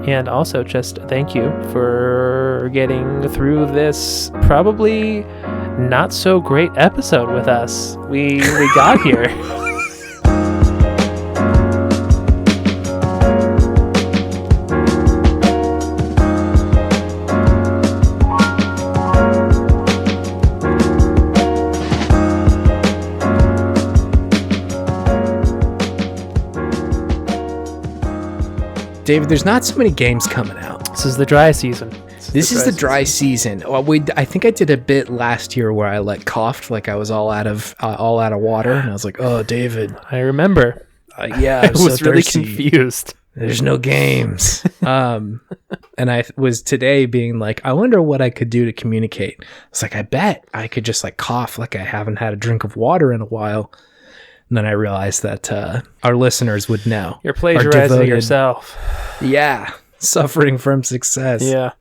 And also just thank you for getting through this probably not so great episode with us. We got here. David, there's not so many games coming out. This is the dry season. This is the dry season. Well, I think I did a bit last year where I coughed like I was all out of water, and I was like, "Oh, David." I remember. Yeah, I was really confused. There's no games. And I was today being like, I wonder what I could do to communicate. It's like, I bet I could just cough like I haven't had a drink of water in a while. And then I realized that our listeners would know. You're plagiarizing yourself. Yeah. Suffering from success. Yeah.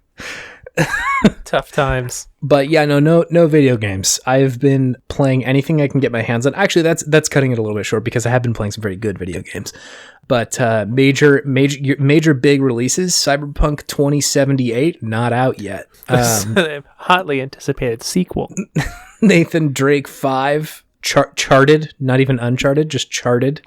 Tough times. But yeah, no video games. I've been playing anything I can get my hands on. Actually, that's cutting it a little bit short because I have been playing some very good video games. But major big releases, Cyberpunk 2078, not out yet. Hotly anticipated sequel. Nathan Drake 5. Charted, not even uncharted, just charted.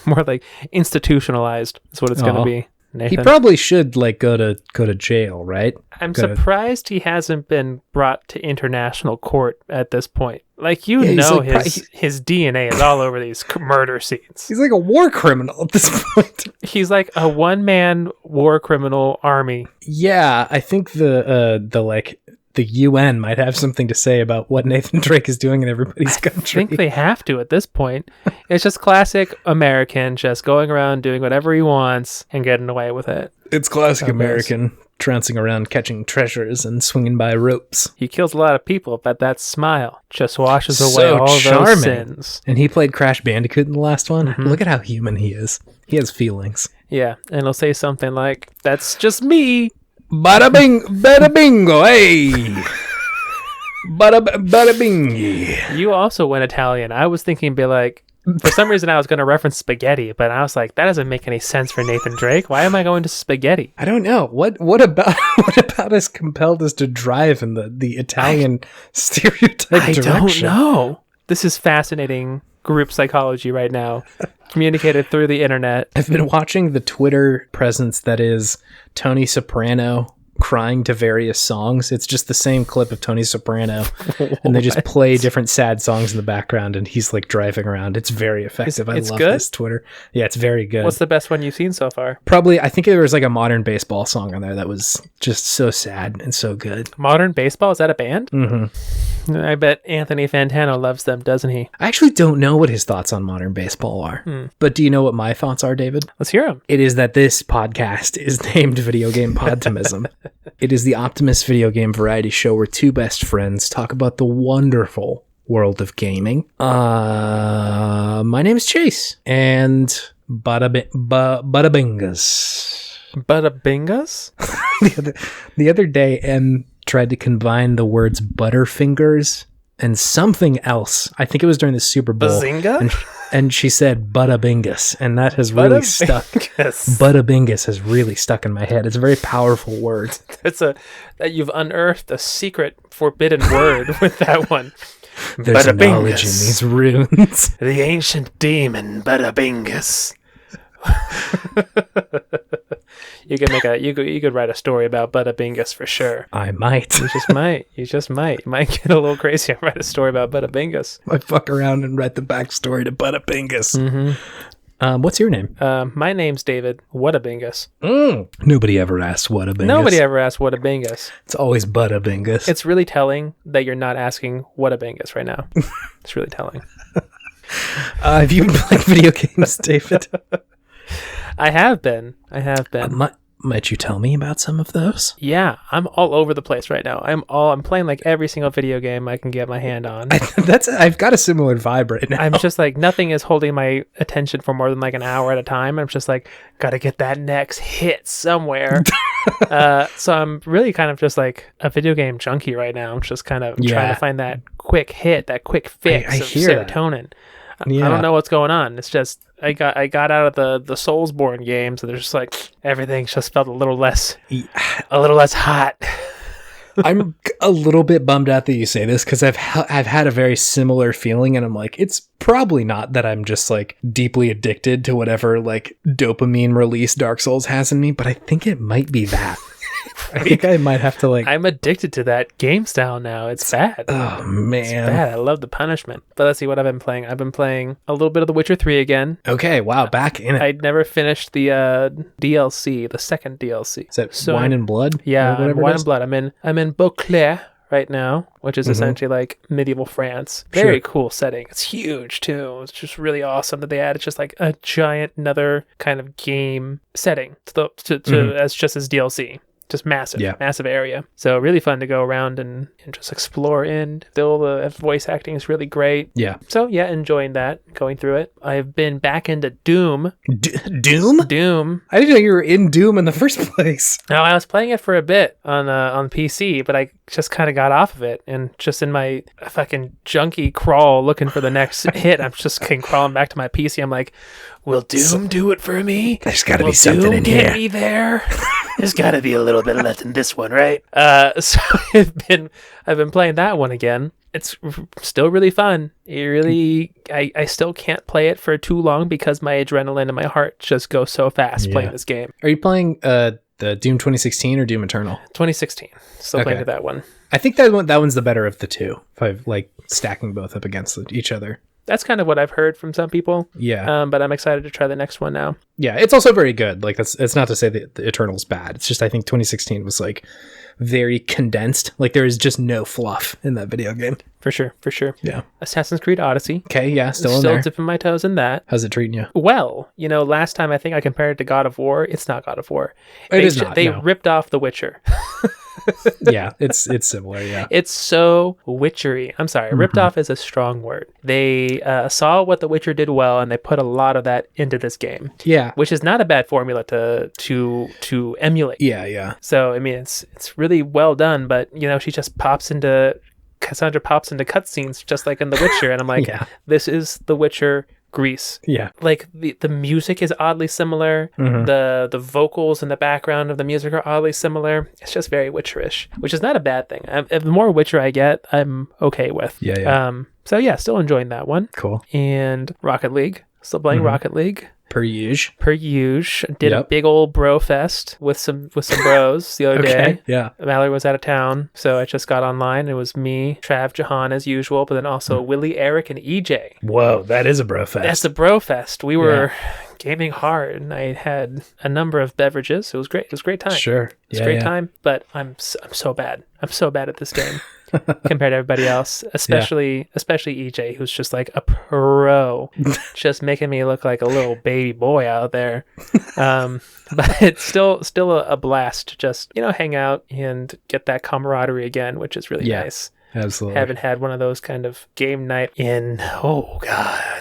More like institutionalized is what it's going to be. Nathan. He probably should go to jail, right? I'm surprised he hasn't been brought to international court at this point. His DNA is all over these murder scenes. He's like a war criminal at this point. He's like a one-man war criminal army. Yeah, I think the UN might have something to say about what Nathan Drake is doing in everybody's country. I think they have to at this point. It's just classic American, just going around doing whatever he wants and getting away with it. It's classic American, trouncing around catching treasures and swinging by ropes. He kills a lot of people, but that smile just washes away all those sins. And he played Crash Bandicoot in the last one. Mm-hmm. Look at how human he is. He has feelings. Yeah, and he'll say something like, "That's just me." Bada bing, bada bingo, hey! Bada bingy. You also went Italian. I was thinking, for some reason I was going to reference spaghetti, but I was like, that doesn't make any sense for Nathan Drake. Why am I going to spaghetti? I don't know. What about us compelled us to drive in the Italian stereotype direction? I don't know. This is fascinating group psychology right now, communicated through the internet. I've been watching the Twitter presence that is Tony Soprano crying to various songs. It's just the same clip of Tony Soprano, and they just play different sad songs in the background, and he's driving around. It's very effective. I love this Twitter. Yeah, it's very good. What's the best one you've seen so far? Probably, I think there was a modern baseball song on there that was just so sad and so good. Modern baseball? Is that a band? Mm-hmm. I bet Anthony Fantano loves them, doesn't he? I actually don't know what his thoughts on modern baseball are. But do you know what my thoughts are, David? Let's hear them. It is that this podcast is named Video Game Podtimism. It is the Optimist video game variety show where two best friends talk about the wonderful world of gaming. My name is Chase, and bada bingas. Bada bingas? The other day, Em tried to combine the words Butterfingers and something else. I think it was during the Super Bowl. Bazinga? And she said Buttabingus, and that has really stuck. Buttabingus has really stuck in my head. It's a very powerful word. That you've unearthed a secret forbidden word with that one. There's knowledge in these runes. The ancient demon Buttabingus. You could write a story about Buttabingus for sure. I might. You just might. You might get a little crazy and write a story about Buttabingus. I fuck around and write the backstory to Buttabingus. Mm-hmm. What's your name? My name's David Whatabingus. Nobody ever asks Whatabingus. Nobody ever asks Whatabingus. It's always Buttabingus. It's really telling that you're not asking Whatabingus right now. It's really telling. Have you been playing video games, David? I have been. Might you tell me about some of those? Yeah, I'm all over the place right now. I'm playing every single video game I can get my hand on. I've got a similar vibe right now. I'm just nothing is holding my attention for more than an hour at a time. I'm just gotta get that next hit somewhere. So I'm really kind of just a video game junkie right now. I'm just kind of trying to find that quick hit, that quick fix of serotonin. I don't know what's going on. It's just I got out of the Soulsborne games, and they're just like everything just felt a little less hot. I'm a little bit bummed out that you say this because I've had a very similar feeling, and I'm like, it's probably not that I'm just like deeply addicted to whatever like dopamine release Dark Souls has in me, but I think it might be that. I think I might have to like... I'm addicted to that game style now. It's bad. Oh, man. It's bad. I love the punishment. But let's see what I've been playing. I've been playing a little bit of The Witcher 3 again. Okay, wow, back in it. I'd never finished the DLC, the second DLC. Is that Wine and Blood? Yeah, Wine and Blood. I'm in Beauclair right now, which is essentially like medieval France. Very cool setting. It's huge too. It's just really awesome that they added just like a giant another kind of game setting to as just as DLC. Just massive area. So really fun to go around and just explore in. Still, the voice acting is really great. Yeah. So yeah, enjoying that, going through it. I've been back into Doom. Doom? Doom. I didn't know you were in Doom in the first place. No, I was playing it for a bit on PC, but I just kind of got off of it, and just in my fucking junkie crawl looking for the next hit, I'm just crawling back to my PC. I'm like, will Doom do it for me? There's got to be something in here. Get me there. There's got to be a little bit left in this one, right? So I've been playing that one again. It's still really fun. I still can't play it for too long because my adrenaline and my heart just go so fast playing this game. Are you playing the Doom 2016 or Doom Eternal? 2016. Still playing that one. I think that one's the better of the two. If I'm like stacking both up against each other. That's kind of what I've heard from some people. Yeah. But I'm excited to try the next one now. Yeah, it's also very good. Like it's not to say that the Eternal's bad. It's just I think 2016 was like very condensed. Like there is just no fluff in that video game. For sure. Yeah. Assassin's Creed Odyssey. Okay, yeah, still in there. Still dipping my toes in that. How's it treating you? Well, last time I think I compared it to God of War. It's not God of War. They ripped off The Witcher. Yeah, it's similar, yeah. It's so witchery. I'm sorry, ripped off is a strong word. They saw what The Witcher did well, and they put a lot of that into this game. Yeah. Which is not a bad formula to emulate. Yeah. So, I mean, it's really well done, but, Cassandra pops into cutscenes just like in The Witcher, and I'm like, This is The Witcher Greece. Yeah. Like the music is oddly similar. The vocals in the background of the music are oddly similar. It's just very Witcherish, which is not a bad thing. The more Witcher I get, I'm okay with. Yeah. So yeah, still enjoying that one. Cool. And Rocket League. Still playing Rocket League. Per usual. Did a big old bro fest with some bros the other day. Yeah. Mallory was out of town, so I just got online. It was me, Trav, Jahan as usual, but then also Willie, Eric, and EJ. Whoa, that is a bro fest. That's a bro fest. We were gaming hard, and I had a number of beverages. It was great. It was a great time. Sure. It was a great time, but I'm so bad. I'm so bad at this game. Compared to everybody else, especially EJ, who's just like a pro, just making me look like a little baby boy out there. But it's still a blast to just hang out and get that camaraderie again, which is really nice. Absolutely. Haven't had one of those kind of game night in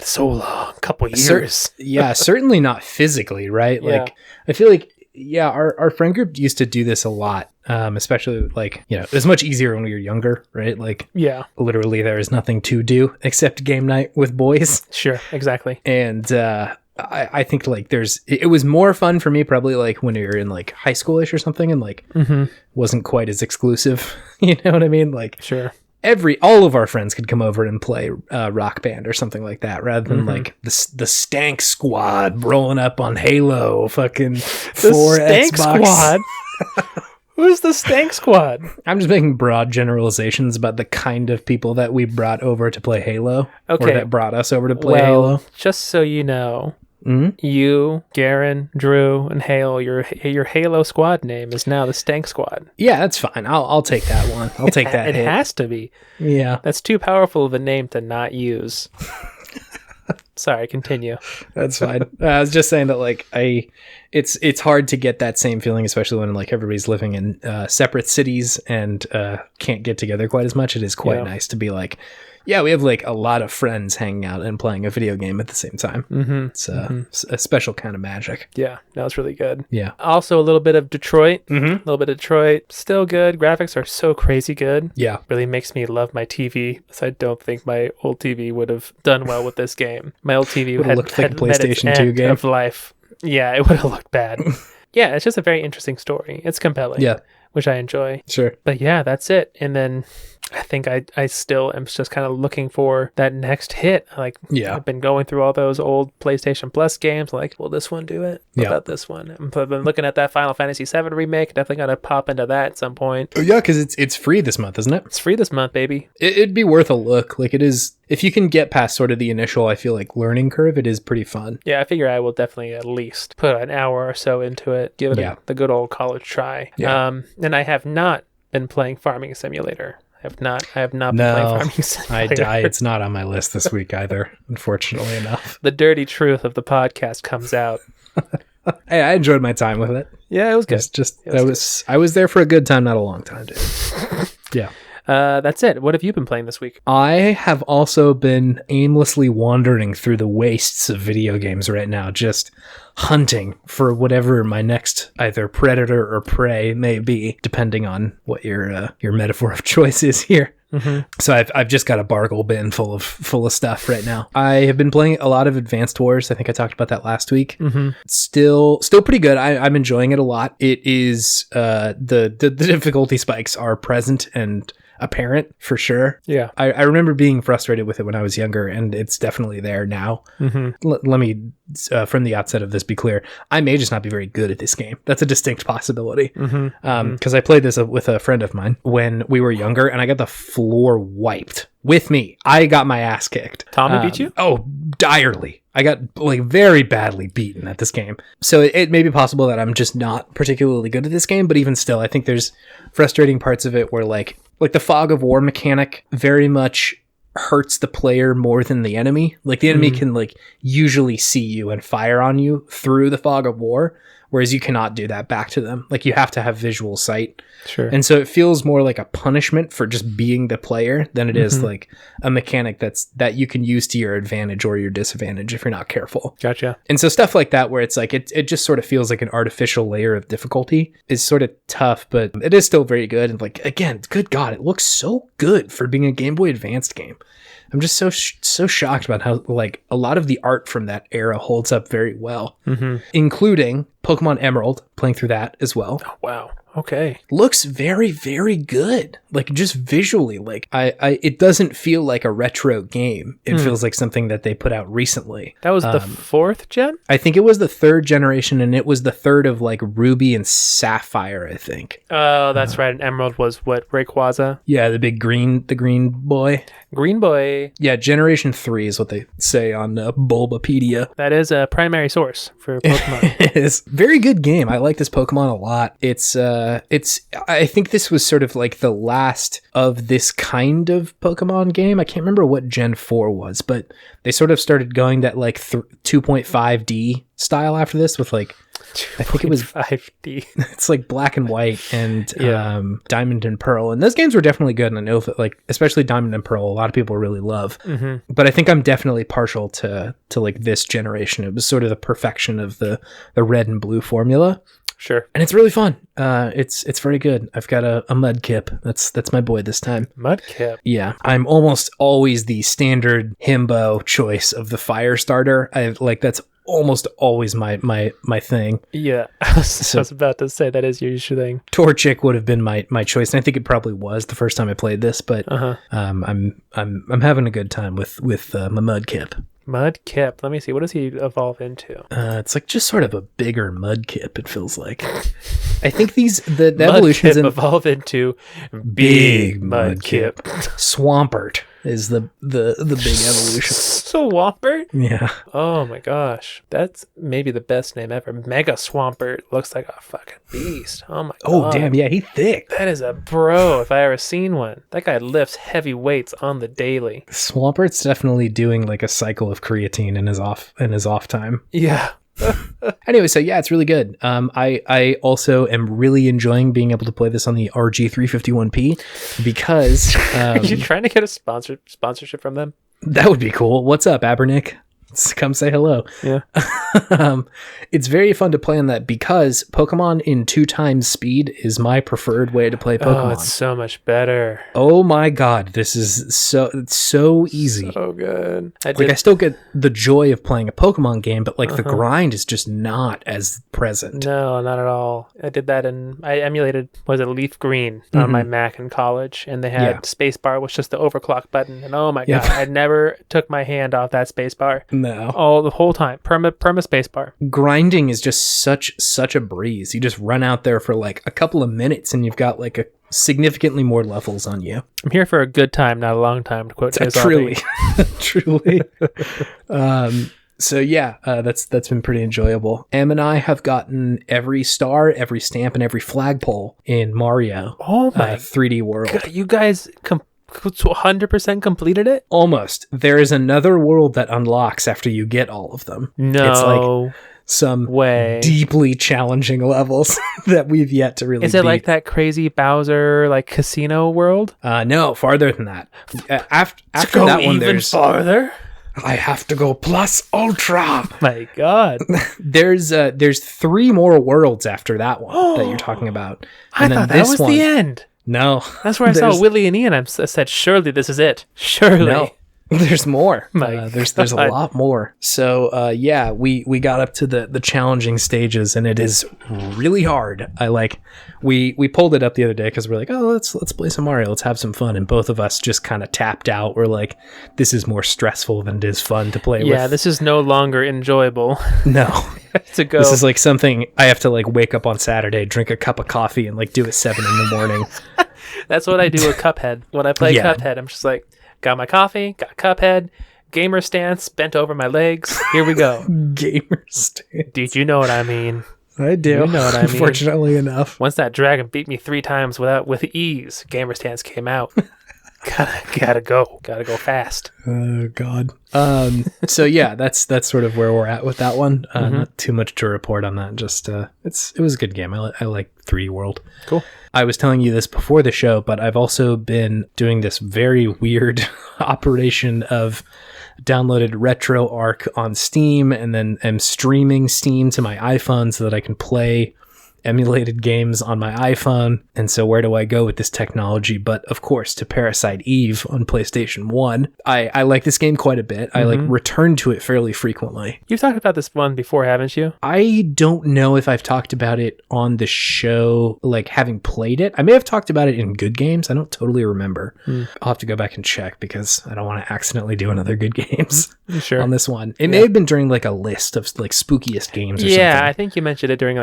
so long, couple years. Certainly not physically, right? Like I feel like our friend group used to do this a lot. Especially like, it was much easier when we were younger, right? Like, literally there is nothing to do except game night with boys. Sure, exactly. And I think like it was more fun for me probably like when you were in like high schoolish or something and like wasn't quite as exclusive. You know what I mean? Like, sure. All of our friends could come over and play Rock Band or something like that, rather than like the Stank Squad rolling up on Halo, fucking for Stank Xbox. Squad. Who's the Stank Squad? I'm just making broad generalizations about the kind of people that we brought over to play Halo, or that brought us over to play Halo. Just so you know, you, Garen, Drew, and Hale, your Halo squad name is now the Stank Squad. Yeah, that's fine. I'll take that one. I'll take that. It has to be. Yeah, that's too powerful of a name to not use. Sorry, continue. That's fine. I was just saying that like it's hard to get that same feeling, especially when like everybody's living in separate cities and can't get together quite as much. It is quite nice to be like, yeah, we have like a lot of friends hanging out and playing a video game at the same time. It's a special kind of magic. Yeah, that was really good. Yeah. Also a little bit of Detroit. A little bit of Detroit. Still good. Graphics are so crazy good. Yeah. Really makes me love my TV. So I don't think my old TV would have done well with this game. My old TV would have looked like a PlayStation 2 game of life. Yeah, it would have looked bad. Yeah, it's just a very interesting story. It's compelling. Yeah. Which I enjoy. Sure. But yeah, that's it. And then I think I still am just kind of looking for that next hit. Like, I've been going through all those old PlayStation Plus games. Like, will this one do it? What about this one? I've been looking at that Final Fantasy VII remake. Definitely got to pop into that at some point. Oh, yeah, because it's free this month, isn't it? It's free this month, baby. It'd be worth a look. Like, it is. If you can get past sort of the initial, I feel like, learning curve, it is pretty fun. Yeah, I figure I will definitely at least put an hour or so into it. Give it the good old college try. Yeah. And I have not been playing Farming Simulator. I have not been playing Farming Simulator. It's not on my list this week either, unfortunately enough. The dirty truth of the podcast comes out. Hey, I enjoyed my time with it. Yeah, it was good. I was there for a good time, not a long time, dude. Yeah. That's it. What have you been playing this week? I have also been aimlessly wandering through the wastes of video games right now, just hunting for whatever my next either predator or prey may be, depending on what your metaphor of choice is here. So I've just got a bargain bin full of stuff right now. I have been playing a lot of Advanced Wars. I think I talked about that last week. Still pretty good. I'm enjoying it a lot. It is the difficulty spikes are present and apparent for sure. Yeah. I remember being frustrated with it when I was younger, and it's definitely there now. Let me, from the outset of this, be clear. I may just not be very good at this game. That's a distinct possibility. Because I played this with a friend of mine when we were younger, and I got the floor wiped with me. I got my ass kicked. Tommy beat you? Oh, direly. I got like very badly beaten at this game. So it may be possible that I'm just not particularly good at this game, but even still, I think there's frustrating parts of it where like the fog of war mechanic very much hurts the player more than the enemy. Like the enemy can like usually see you and fire on you through the fog of war, whereas you cannot do that back to them. Like you have to have visual sight. Sure. And so it feels more like a punishment for just being the player than it is like a mechanic that you can use to your advantage or your disadvantage if you're not careful. Gotcha. And so stuff like that where it's like it just sort of feels like an artificial layer of difficulty is sort of tough, but it is still very good. And like, again, good God, it looks so good for being a Game Boy Advanced game. I'm just so shocked about how like a lot of the art from that era holds up very well, including Pokemon Emerald, playing through that as well. Oh, wow. Okay. Looks very, very good. Like just visually, like it doesn't feel like a retro game. It feels like something that they put out recently. That was the 4th gen? I think it was the 3rd generation, and it was the 3rd of like Ruby and Sapphire, I think. Oh, that's right. And Emerald was what? Rayquaza? Yeah, the green boy. Green boy. Yeah, Generation 3 is what they say on Bulbapedia. That is a primary source for Pokemon. It is. Very good game. I like this Pokemon a lot. It's I think this was sort of like the last of this kind of Pokemon game. I can't remember what Gen 4 was, but they sort of started going that like 2.5D style after this with like, I think it was 5D. It's like Black and White and Diamond and Pearl, and those games were definitely good. And I know that like especially Diamond and Pearl, a lot of people really love. But I think I'm definitely partial to like this generation. It was sort of the perfection of the red and blue formula. Sure. And it's really fun. It's very good. I've got a Mudkip. That's my boy this time. Mudkip. Yeah. I'm almost always the standard himbo choice of the fire starter. That's almost always my thing. Yeah. I was about to say that is your thing. Torchic would have been my choice, and I think it probably was the first time I played this, but I'm having a good time with my Mudkip. Mudkip. Let me see. What does he evolve into? It's like just sort of a bigger Mudkip, it feels like. I think the evolutions evolve into big Mudkip. Swampert is the big evolution. Swampert? Yeah. Oh my gosh. That's maybe the best name ever. Mega Swampert looks like a fucking beast. Oh my god. Oh damn, yeah, he's thick. That is a bro if I ever seen one. That guy lifts heavy weights on the daily. Swampert's definitely doing like a cycle of creatine in his off time. Yeah. Anyway, so yeah, it's really good. I also am really enjoying being able to play this on the RG351P because Are you trying to get a sponsorship from them? that would be cool. What's up, Abernick? Come say hello. Yeah. It's very fun to play on that because Pokemon in 2 times speed is my preferred way to play Pokemon. Oh, it's so much better. Oh my god, this is so easy. So good. I still get the joy of playing a Pokemon game, but like the grind is just not as present. No, not at all. I did that I emulated, Leaf Green on my Mac in college, and they had spacebar, which was just the overclock button, and oh my god, I never took my hand off that spacebar. No. Oh, the whole time. Perma spacebar. Grinding is just such a breeze. You just run out there for like a couple of minutes and you've got like a significantly more levels on you. I'm here for a good time, not a long time, to quote Jay Truly. Truly. So yeah, that's been pretty enjoyable. Em and I have gotten every star, every stamp, and every flagpole in Mario. Oh my 3D World. God, you guys 100% completed it? Almost. There is another world that unlocks after you get all of them. No. It's like some way deeply challenging levels that we've yet to really Is it beat. like that crazy Bowser like casino world? No, farther than that. After go that one, even farther? I have to go plus ultra. My God. There's 3 more worlds after that one that you're talking about. I thought that was the end. No. That's where I saw Willie and Ian. I said, surely this is it. Surely. No. There's more. There's a lot more. So yeah, we got up to the challenging stages, and it is really hard. We pulled it up the other day because we're like, oh, let's play some Mario, let's have some fun, and both of us just kind of tapped out. We're like, this is more stressful than it is fun to play with. Yeah, this is no longer enjoyable. No. To go. This is like something I have to like wake up on Saturday, drink a cup of coffee, and like do at 7 a.m. That's what I do with Cuphead. When I play Cuphead, I'm just like, got my coffee, got Cuphead, gamer stance, bent over my legs. Here we go. Gamer stance. Dude, you know what I mean. I do. You know what I mean. Unfortunately enough. Once that dragon beat me 3 times with ease, gamer stance came out. Gotta go fast. Oh God. So yeah, that's sort of where we're at with that one. Not too much to report on that. Just it was a good game. I like 3D World. Cool. I was telling you this before the show, but I've also been doing this very weird operation of downloaded RetroArch on Steam, and then am streaming Steam to my iPhone so that I can play emulated games on my iPhone. And so where do I go with this technology? But of course, to Parasite Eve on PlayStation 1. I like this game quite a bit. I like return to it fairly frequently. You've talked about this one before, haven't you? I don't know if I've talked about it on the show, like having played it. I may have talked about it in Good Games. I don't totally remember. I'll have to go back and check because I don't want to accidentally do another Good Games on this one. It may have been during like a list of like spookiest games or something. Yeah, I think you mentioned it during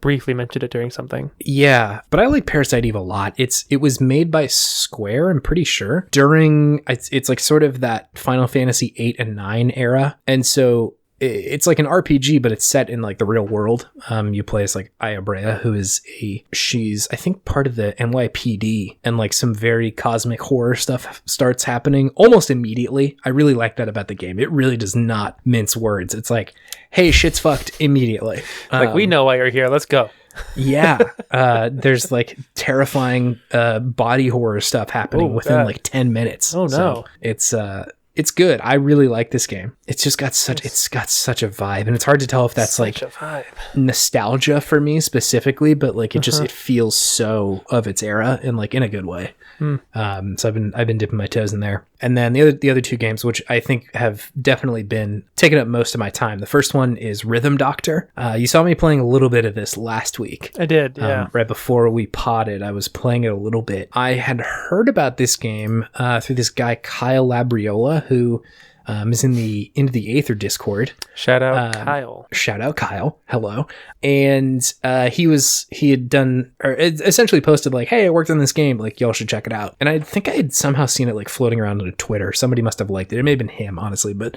briefly mentioned it during something. Yeah, but I like Parasite Eve a lot. It was made by Square, I'm pretty sure, during it's like sort of that Final Fantasy 8 and 9 era. And so it's like an RPG, but it's set in like the real world. You play as like Aya Brea, who is she's I think part of the NYPD, and like some very cosmic horror stuff starts happening almost immediately. I really like that about the game. It really does not mince words. It's like, hey, shit's fucked immediately. Like, we know why you're here. Let's go. Yeah. There's like terrifying body horror stuff happening within like 10 minutes. Oh no. So it's good. I really like this game. It's just got such a vibe, and it's hard to tell if that's like nostalgia for me specifically, but like it just it feels so of its era and like in a good way. So I've been dipping my toes in there. And then the other 2 games, which I think have definitely been taking up most of my time. The first one is Rhythm Doctor. You saw me playing a little bit of this last week. I did, yeah. Right before we potted, I was playing it a little bit. I had heard about this game through this guy Kyle Labriola, who is in the Into the Aether Discord. Shout out Kyle. Shout out Kyle. Hello. And he had done, or essentially posted like, hey, I worked on this game, like y'all should check it out. And I think I had somehow seen it like floating around on Twitter. Somebody must have liked it. It may have been him, honestly, but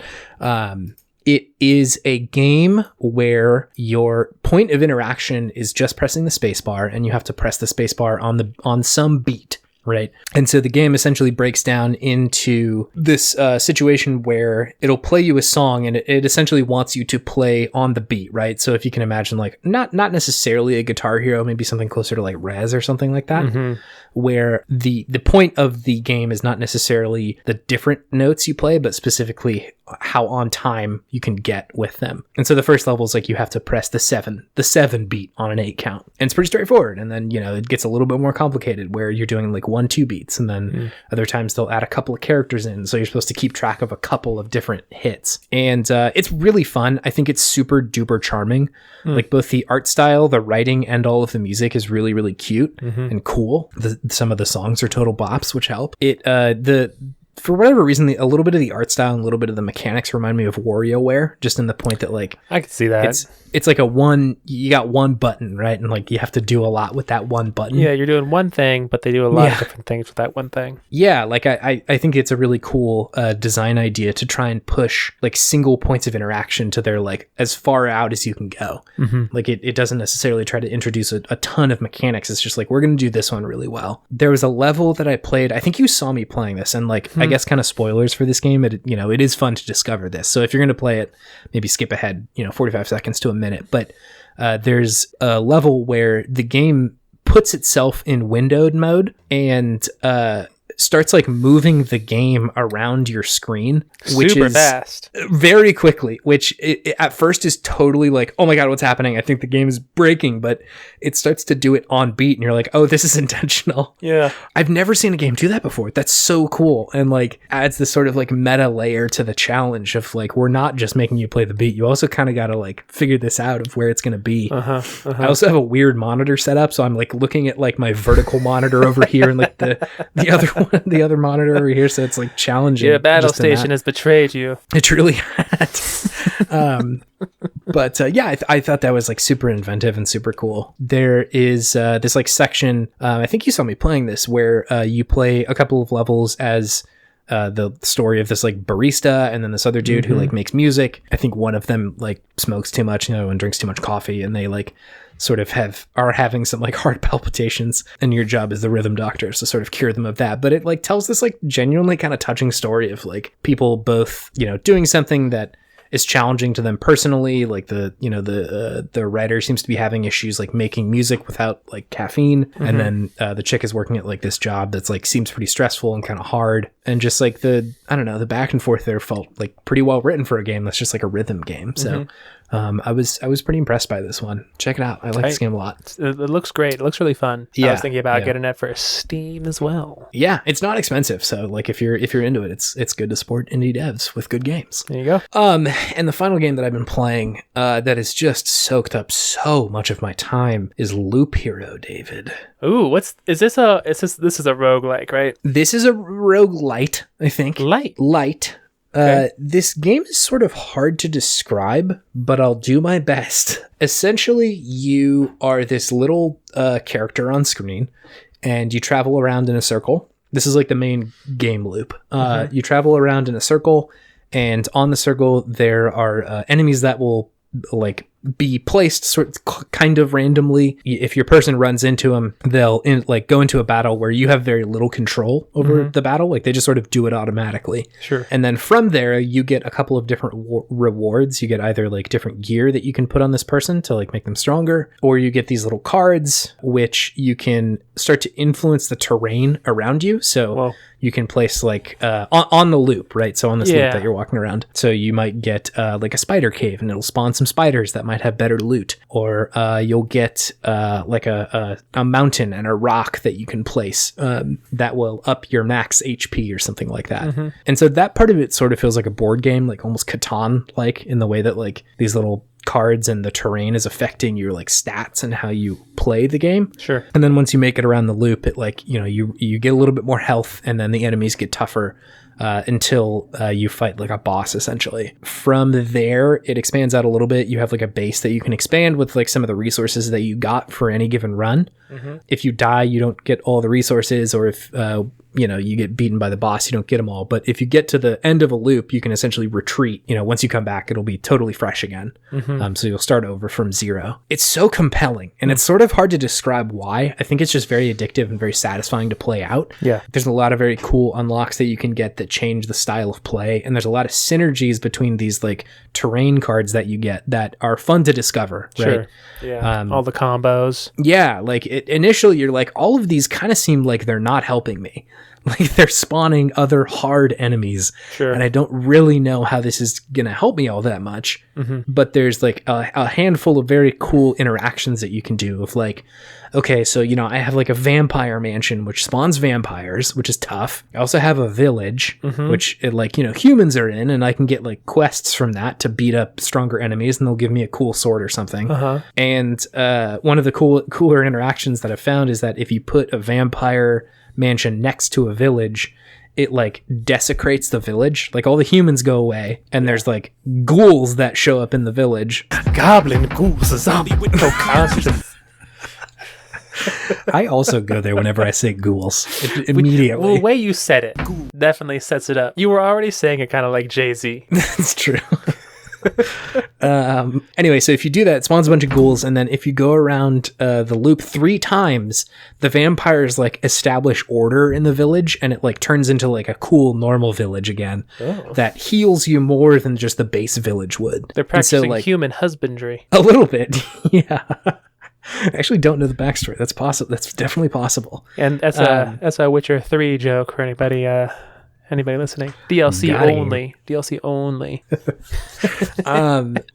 it is a game where your point of interaction is just pressing the spacebar, and you have to press the spacebar on some beat. Right. And so the game essentially breaks down into this situation where it'll play you a song, and it essentially wants you to play on the beat, right? So if you can imagine, like, not necessarily a Guitar Hero, maybe something closer to like Rez or something like that, where the point of the game is not necessarily the different notes you play, but specifically how on time you can get with them. And so the first level is like you have to press the 7 beat on an 8 count. And it's pretty straightforward. And then, it gets a little bit more complicated where you're doing like 1-2 beats. And then other times they'll add a couple of characters in. So you're supposed to keep track of a couple of different hits. And it's really fun. I think it's super duper charming. Like both the art style, the writing, and all of the music is really, really cute and cool. Some of the songs are total bops, which help. For whatever reason, a little bit of the art style and a little bit of the mechanics remind me of WarioWare, just in the point that, like, I can see that. It's like you got one button, right? And like you have to do a lot with that one button. Yeah, you're doing one thing, but they do a lot of different things with that one thing. Yeah, like I think it's a really cool design idea to try and push like single points of interaction to their like as far out as you can go. Like it doesn't necessarily try to introduce a ton of mechanics. It's just like, we're going to do this one really well. There was a level that I played. I think you saw me playing this, and like I guess kind of spoilers for this game. It is fun to discover this. So if you're going to play it, maybe skip ahead 45 seconds to a minute. But there's a level where the game puts itself in windowed mode and starts like moving the game around your screen, which super is fast, very quickly, which it at first is totally like, oh my God, what's happening? I think the game is breaking, but it starts to do it on beat and you're like, oh, this is intentional. Yeah. I've never seen a game do that before. That's so cool. And like adds this sort of like meta layer to the challenge of like, we're not just making you play the beat. You also kind of got to like figure this out of where it's going to be. I also have a weird monitor setup. So I'm like looking at like my vertical monitor over here and like the other monitor over here, so it's like challenging. Yeah, battle station has betrayed you. It truly had. But I thought that was like super inventive and super cool. There is this like section, I think you saw me playing this, where you play a couple of levels as the story of this like barista and then this other dude who like makes music. I think one of them like smokes too much, and drinks too much coffee, and they like sort of are having some like heart palpitations, and your job as the rhythm doctor is to sort of cure them of that. But it like tells this like genuinely kind of touching story of like people both, doing something that is challenging to them personally. Like the writer seems to be having issues like making music without like caffeine. And then the chick is working at like this job that's like seems pretty stressful and kind of hard. And just like the back and forth there felt like pretty well written for a game that's just like a rhythm game. So I was pretty impressed by this one. Check it out. I like this game a lot. It looks great. It looks really fun. Yeah, I was thinking about getting it for Steam as well. Yeah, it's not expensive. So like if you're into it, it's good to support indie devs with good games. There you go. And the final game that I've been playing that has just soaked up so much of my time is Loop Hero, David. Ooh, this is a roguelike, right? This is a roguelite, I think. Light. Okay. This game is sort of hard to describe, but I'll do my best. Essentially, you are this little character on screen, and you travel around in a circle. This is like the main game loop. You travel around in a circle, and on the circle, there are enemies that will like be placed kind of randomly. If your person runs into them, they'll go into a battle where you have very little control over the battle. Like they just sort of do it automatically. Sure. And then from there, you get a couple of different rewards. You get either like different gear that you can put on this person to like make them stronger, or you get these little cards which you can start to influence the terrain around you. So you can place like on the loop, right? So on this loop that you're walking around. So you might get like a spider cave, and it'll spawn some spiders that might have better loot, or you'll get like a mountain and a rock that you can place that will up your max HP or something like that. And so that part of it sort of feels like a board game, like almost Catan like, in the way that like these little cards and the terrain is affecting your like stats and how you play the game. Sure. And then once you make it around the loop, it like you get a little bit more health, and then the enemies get tougher until you fight like a boss essentially. From there, it expands out a little bit. You have like a base that you can expand with like some of the resources that you got for any given run. If you die, you don't get all the resources, or if you get beaten by the boss, you don't get them all. But if you get to the end of a loop, you can essentially retreat. Once you come back, it'll be totally fresh again. So you'll start over from zero. It's so compelling, and it's sort of hard to describe why. I think it's just very addictive and very satisfying to play out. Yeah. There's a lot of very cool unlocks that you can get that change the style of play, and there's a lot of synergies between these like terrain cards that you get that are fun to discover. Sure. Right? Yeah. All the combos. Yeah, like initially you're like, all of these kind of seem like they're not helping me. Like they're spawning other hard enemies. Sure. And I don't really know how this is going to help me all that much. But there's like a handful of very cool interactions that you can do of like, okay, so, I have like a vampire mansion, which spawns vampires, which is tough. I also have a village, which humans are in, and I can get like quests from that to beat up stronger enemies, and they'll give me a cool sword or something. And one of the cooler interactions that I've found is that if you put a vampire mansion next to a village, it like desecrates the village. Like all the humans go away, and there's like ghouls that show up in the village. Goblin ghouls, a zombie with no conscience. I also go there whenever I say ghouls. Immediately. Well, the way you said it definitely sets it up. You were already saying it kind of like Jay-Z. That's true. Anyway, so if you do that, it spawns a bunch of ghouls, and then if you go around the loop 3 times, the vampires like establish order in the village, and it like turns into like a cool normal village again that heals you more than just the base village would. They're practicing human husbandry. A little bit. Yeah. I actually don't know the backstory. That's possible. That's definitely possible. And that's a Witcher 3 joke for anybody listening. DLC only. DLC only.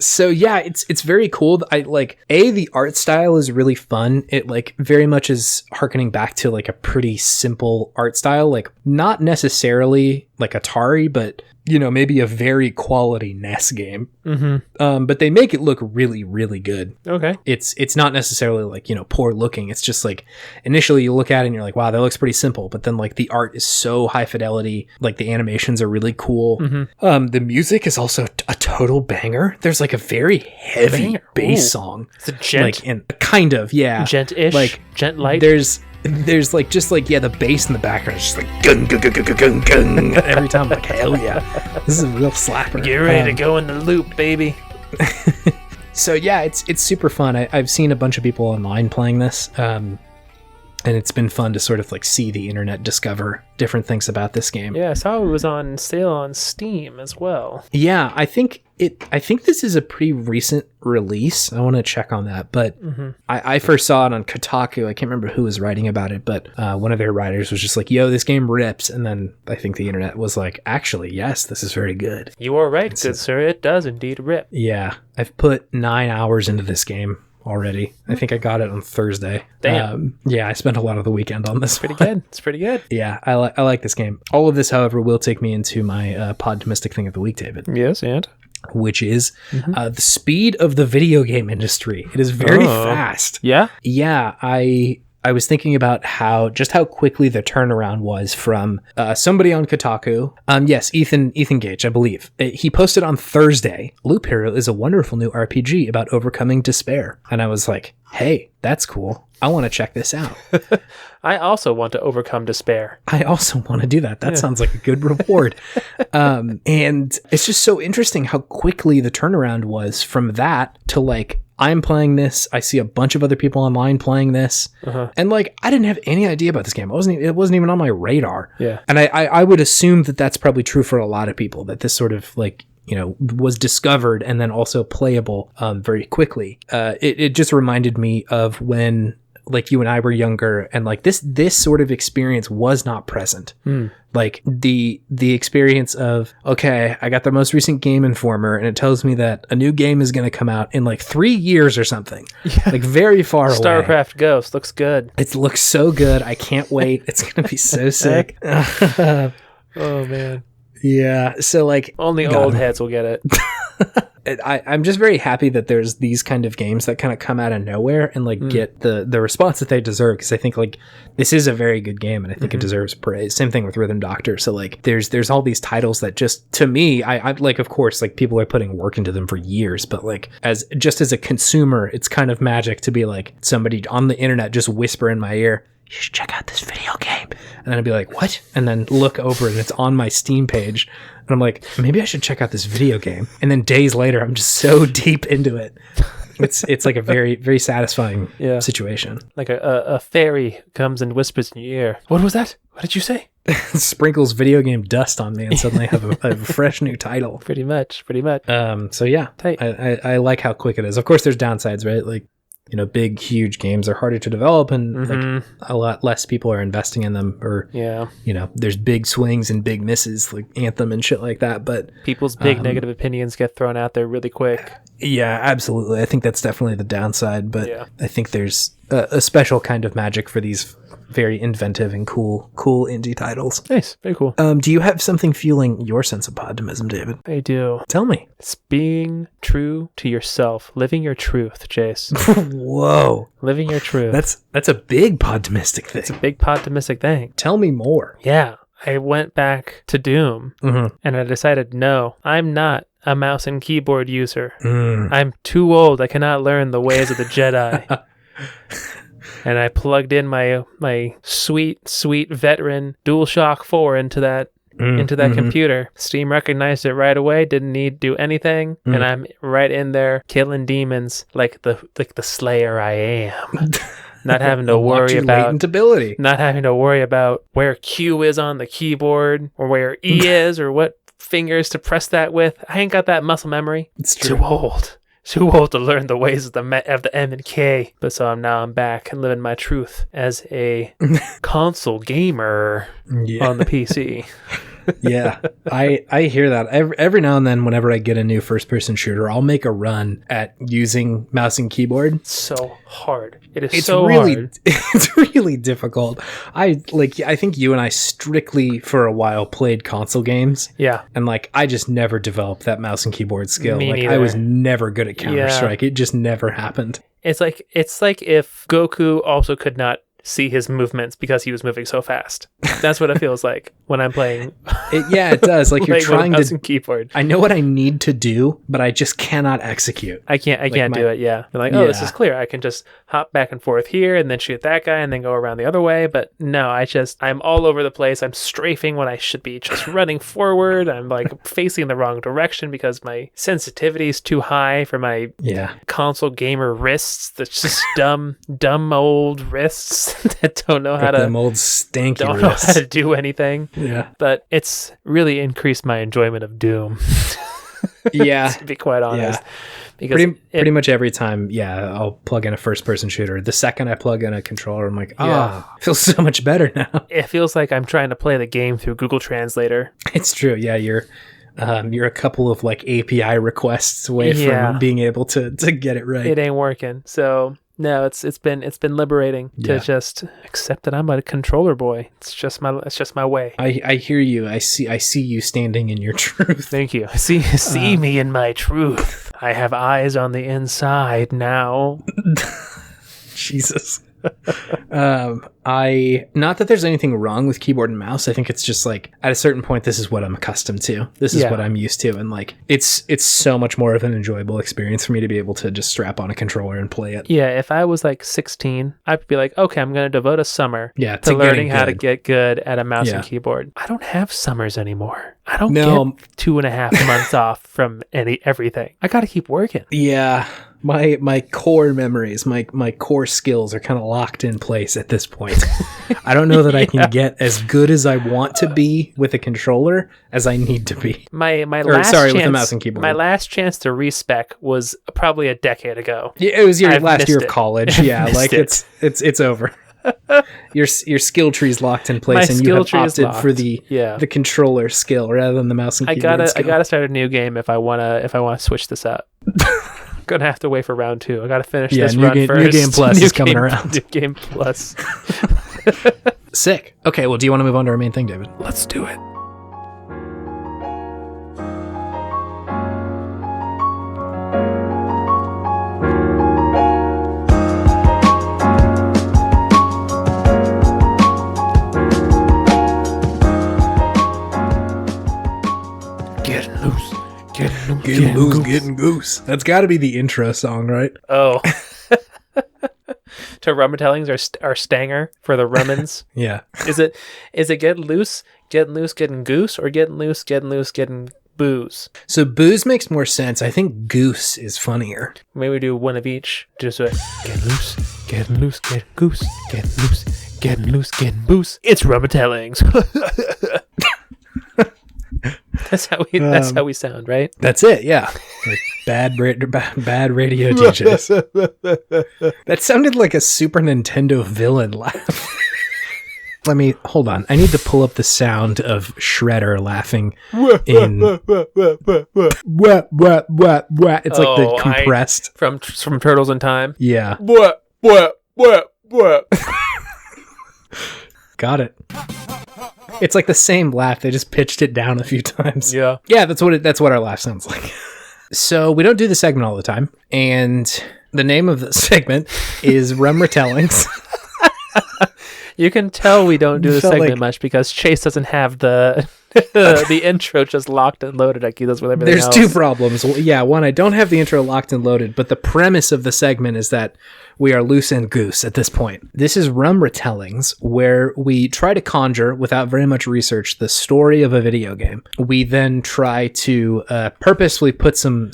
So yeah, it's very cool. I like the art style is really fun. It like very much is harkening back to like a pretty simple art style, like not necessarily like Atari, but maybe a very quality NES game. But they make it look really, really good. Okay. It's not necessarily like, poor looking. It's just like initially you look at it and you're like, wow, that looks pretty simple. But then like the art is so high fidelity. Like the animations are really cool. The music is also a total banger. There's like a very heavy bass song. It's a gent. Like kind of, yeah. Gent-ish. Like gent light. There's like just like the bass in the background is just like gung gung gung gung gung gung every time. I'm like, hell yeah, this is a real slapper. Get ready to go in the loop, baby. So yeah, it's super fun. I've seen a bunch of people online playing this, and it's been fun to sort of like see the internet discover different things about this game. Yeah, I saw it was on sale on Steam as well. Yeah, I think this is a pretty recent release. I want to check on that, but I first saw it on Kotaku. I can't remember who was writing about it, but one of their writers was just like, yo, this game rips. And then I think the internet was like, actually, yes, this is very good. You are right, good sir. It does indeed rip. Yeah, I've put 9 hours into this game already. I think I got it on Thursday. Damn. Yeah, I spent a lot of the weekend on this. Pretty good. It's pretty good. Yeah, I like this game. All of this, however, will take me into my Podtimistic thing of the week, David. Yes, and? Which is the speed of the video game industry. It is very fast. Yeah? Yeah, I was thinking about how quickly the turnaround was from somebody on Kotaku. Yes, Ethan Gage, I believe. He posted on Thursday, Loop Hero is a wonderful new RPG about overcoming despair. And I was like, hey, that's cool. I want to check this out. I also want to overcome despair. I also want to do that. That sounds like a good reward. And it's just so interesting how quickly the turnaround was from that to like, I'm playing this. I see a bunch of other people online playing this. And like, I didn't have any idea about this game. It wasn't even on my radar. Yeah. And I would assume that that's probably true for a lot of people, that this sort of like, was discovered and then also playable very quickly. It just reminded me of when like you and I were younger, and like this sort of experience was not present. Like the experience of, okay, I got the most recent Game Informer and it tells me that a new game is going to come out in like 3 years or something. Yeah. Like very far away. StarCraft Ghost looks good. It looks so good. I can't wait. It's going to be so sick. Oh man. Yeah. So like only old heads will get it. I'm just very happy that there's these kind of games that kind of come out of nowhere and like get the response that they deserve, because I think like this is a very good game and I think it deserves praise. Same thing with Rhythm Doctor. So like there's all these titles that just, to me, I like, of course, like people are putting work into them for years, but like as a consumer, it's kind of magic to be like somebody on the internet just whisper in my ear, you should check out this video game. And then I'd be like, what? And then look over and it's on my Steam page. And I'm like, maybe I should check out this video game. And then days later, I'm just so deep into it. It's like a very, very satisfying situation. Like a fairy comes and whispers in your ear. What was that? What did you say? Sprinkles video game dust on me and suddenly I have a fresh new title. Pretty much. So yeah, Tight. I like how quick it is. Of course, there's downsides, right? Like, you know, big, huge games are harder to develop and like a lot less people are investing in them, or, you know, there's big swings and big misses like Anthem and shit like that. But people's big negative opinions get thrown out there really quick. Yeah, absolutely. I think that's definitely the downside, but I think there's a special kind of magic for these very inventive and cool indie titles. Nice. Very cool. Do you have something fueling your sense of podtimism, David? I do. Tell me. It's being true to yourself, living your truth, Jace. Whoa. Living your truth. That's a big podtimistic thing. It's a big podtimistic thing. Tell me more. Yeah. I went back to Doom and I decided, no, I'm not a mouse and keyboard user. I'm too old. I cannot learn the ways of the Jedi. And I plugged in my sweet veteran DualShock 4 into that computer. Steam recognized it right away, didn't need to do anything, and I'm right in there killing demons like the slayer I am. Not having to worry about latent ability. Not having to worry about where Q is on the keyboard or where E is or what fingers to press that with. I ain't got that muscle memory. It's true. Too old to learn the ways of the M and K. But so I'm back and living my truth as a console gamer on the PC. Yeah, I hear that. Every now and then, whenever I get a new first-person shooter, I'll make a run at using mouse and keyboard. It's so hard. It's really hard. It's really difficult. I think you and I strictly for a while played console games. Yeah, and like I just never developed that mouse and keyboard skill. Me like neither. I was never good at Counter-Strike. It just never happened. It's like if Goku also could not see his movements because he was moving so fast. That's what it feels like when I'm playing. It does. Like you're trying mouse to and keyboard. I know what I need to do, but I just cannot execute. I can't do it. Yeah. They're like, this is clear. I can just hop back and forth here and then shoot that guy and then go around the other way. But no, I'm all over the place. I'm strafing when I should be just running forward. I'm like facing the wrong direction because my sensitivity is too high for my console gamer wrists. That's just dumb old wrists that don't know how to them old stanky don't know wrists. how to do anything. Yeah. But it's really increased my enjoyment of Doom. Yeah. To be quite honest. Yeah. Because pretty much every time, I'll plug in a first-person shooter. The second I plug in a controller, I'm like, it feels so much better now. It feels like I'm trying to play the game through Google Translator. It's true. Yeah, you're a couple of like API requests away from being able to get it right. It ain't working. So no, it's been liberating to just accept that I'm a controller boy. It's just my way. I hear you. I see you standing in your truth. Thank you. See me in my truth. I have eyes on the inside now. Jesus. Not that there's anything wrong with keyboard and mouse. I think it's just like at a certain point, this is what I'm accustomed to. This is what I'm used to. And like, it's so much more of an enjoyable experience for me to be able to just strap on a controller and play it. Yeah. If I was like 16, I'd be like, okay, I'm going to devote a summer to learning how to get good at a mouse and keyboard. I don't have summers anymore. I don't get 2.5 months off from everything. I got to keep working. Yeah. My core memories, my core skills are kind of locked in place at this point. I don't know that I can get as good as I want to be with a controller as I need to be. With the mouse and keyboard. My last chance to respec was probably a decade ago. Yeah, it was your last year of college. Yeah, like it's over. Your skill tree's locked in place, and you have opted for the controller skill rather than the mouse and keyboard skill. I gotta start a new game if I wanna switch this up. Gonna have to wait for round 2. I gotta finish this run first. New Game Plus is coming around. New Game Plus. Sick. Okay, well, do you want to move on to our main thing, David? Let's do it. Getting loose, getting goose. That's got to be the intro song, right? Oh. to rum retellings are stanger for the Rummans. Yeah. Is it getting loose, getting goose, or getting loose, getting booze? So booze makes more sense. I think goose is funnier. Maybe we do one of each. Just get loose, getting goose, getting loose, getting booze. It's rum retellings. That's how we sound, right? That's it, yeah. Like bad radio DJs. That sounded like a Super Nintendo villain laugh. Hold on. I need to pull up the sound of Shredder laughing in... It's like the compressed... From Turtles in Time? Yeah. Got it. It's like the same laugh. They just pitched it down a few times. Yeah. Yeah, that's what our laugh sounds like. So we don't do the segment all the time. And the name of the segment is Rum Retellings. You can tell we don't do the segment much because Chase doesn't have the intro just locked and loaded like he does with everything else. There's two problems. Well, yeah, one, I don't have the intro locked and loaded, but the premise of the segment is that we are loose and goose at this point. This is Rum Retellings, where we try to conjure, without very much research, the story of a video game. We then try to purposefully put some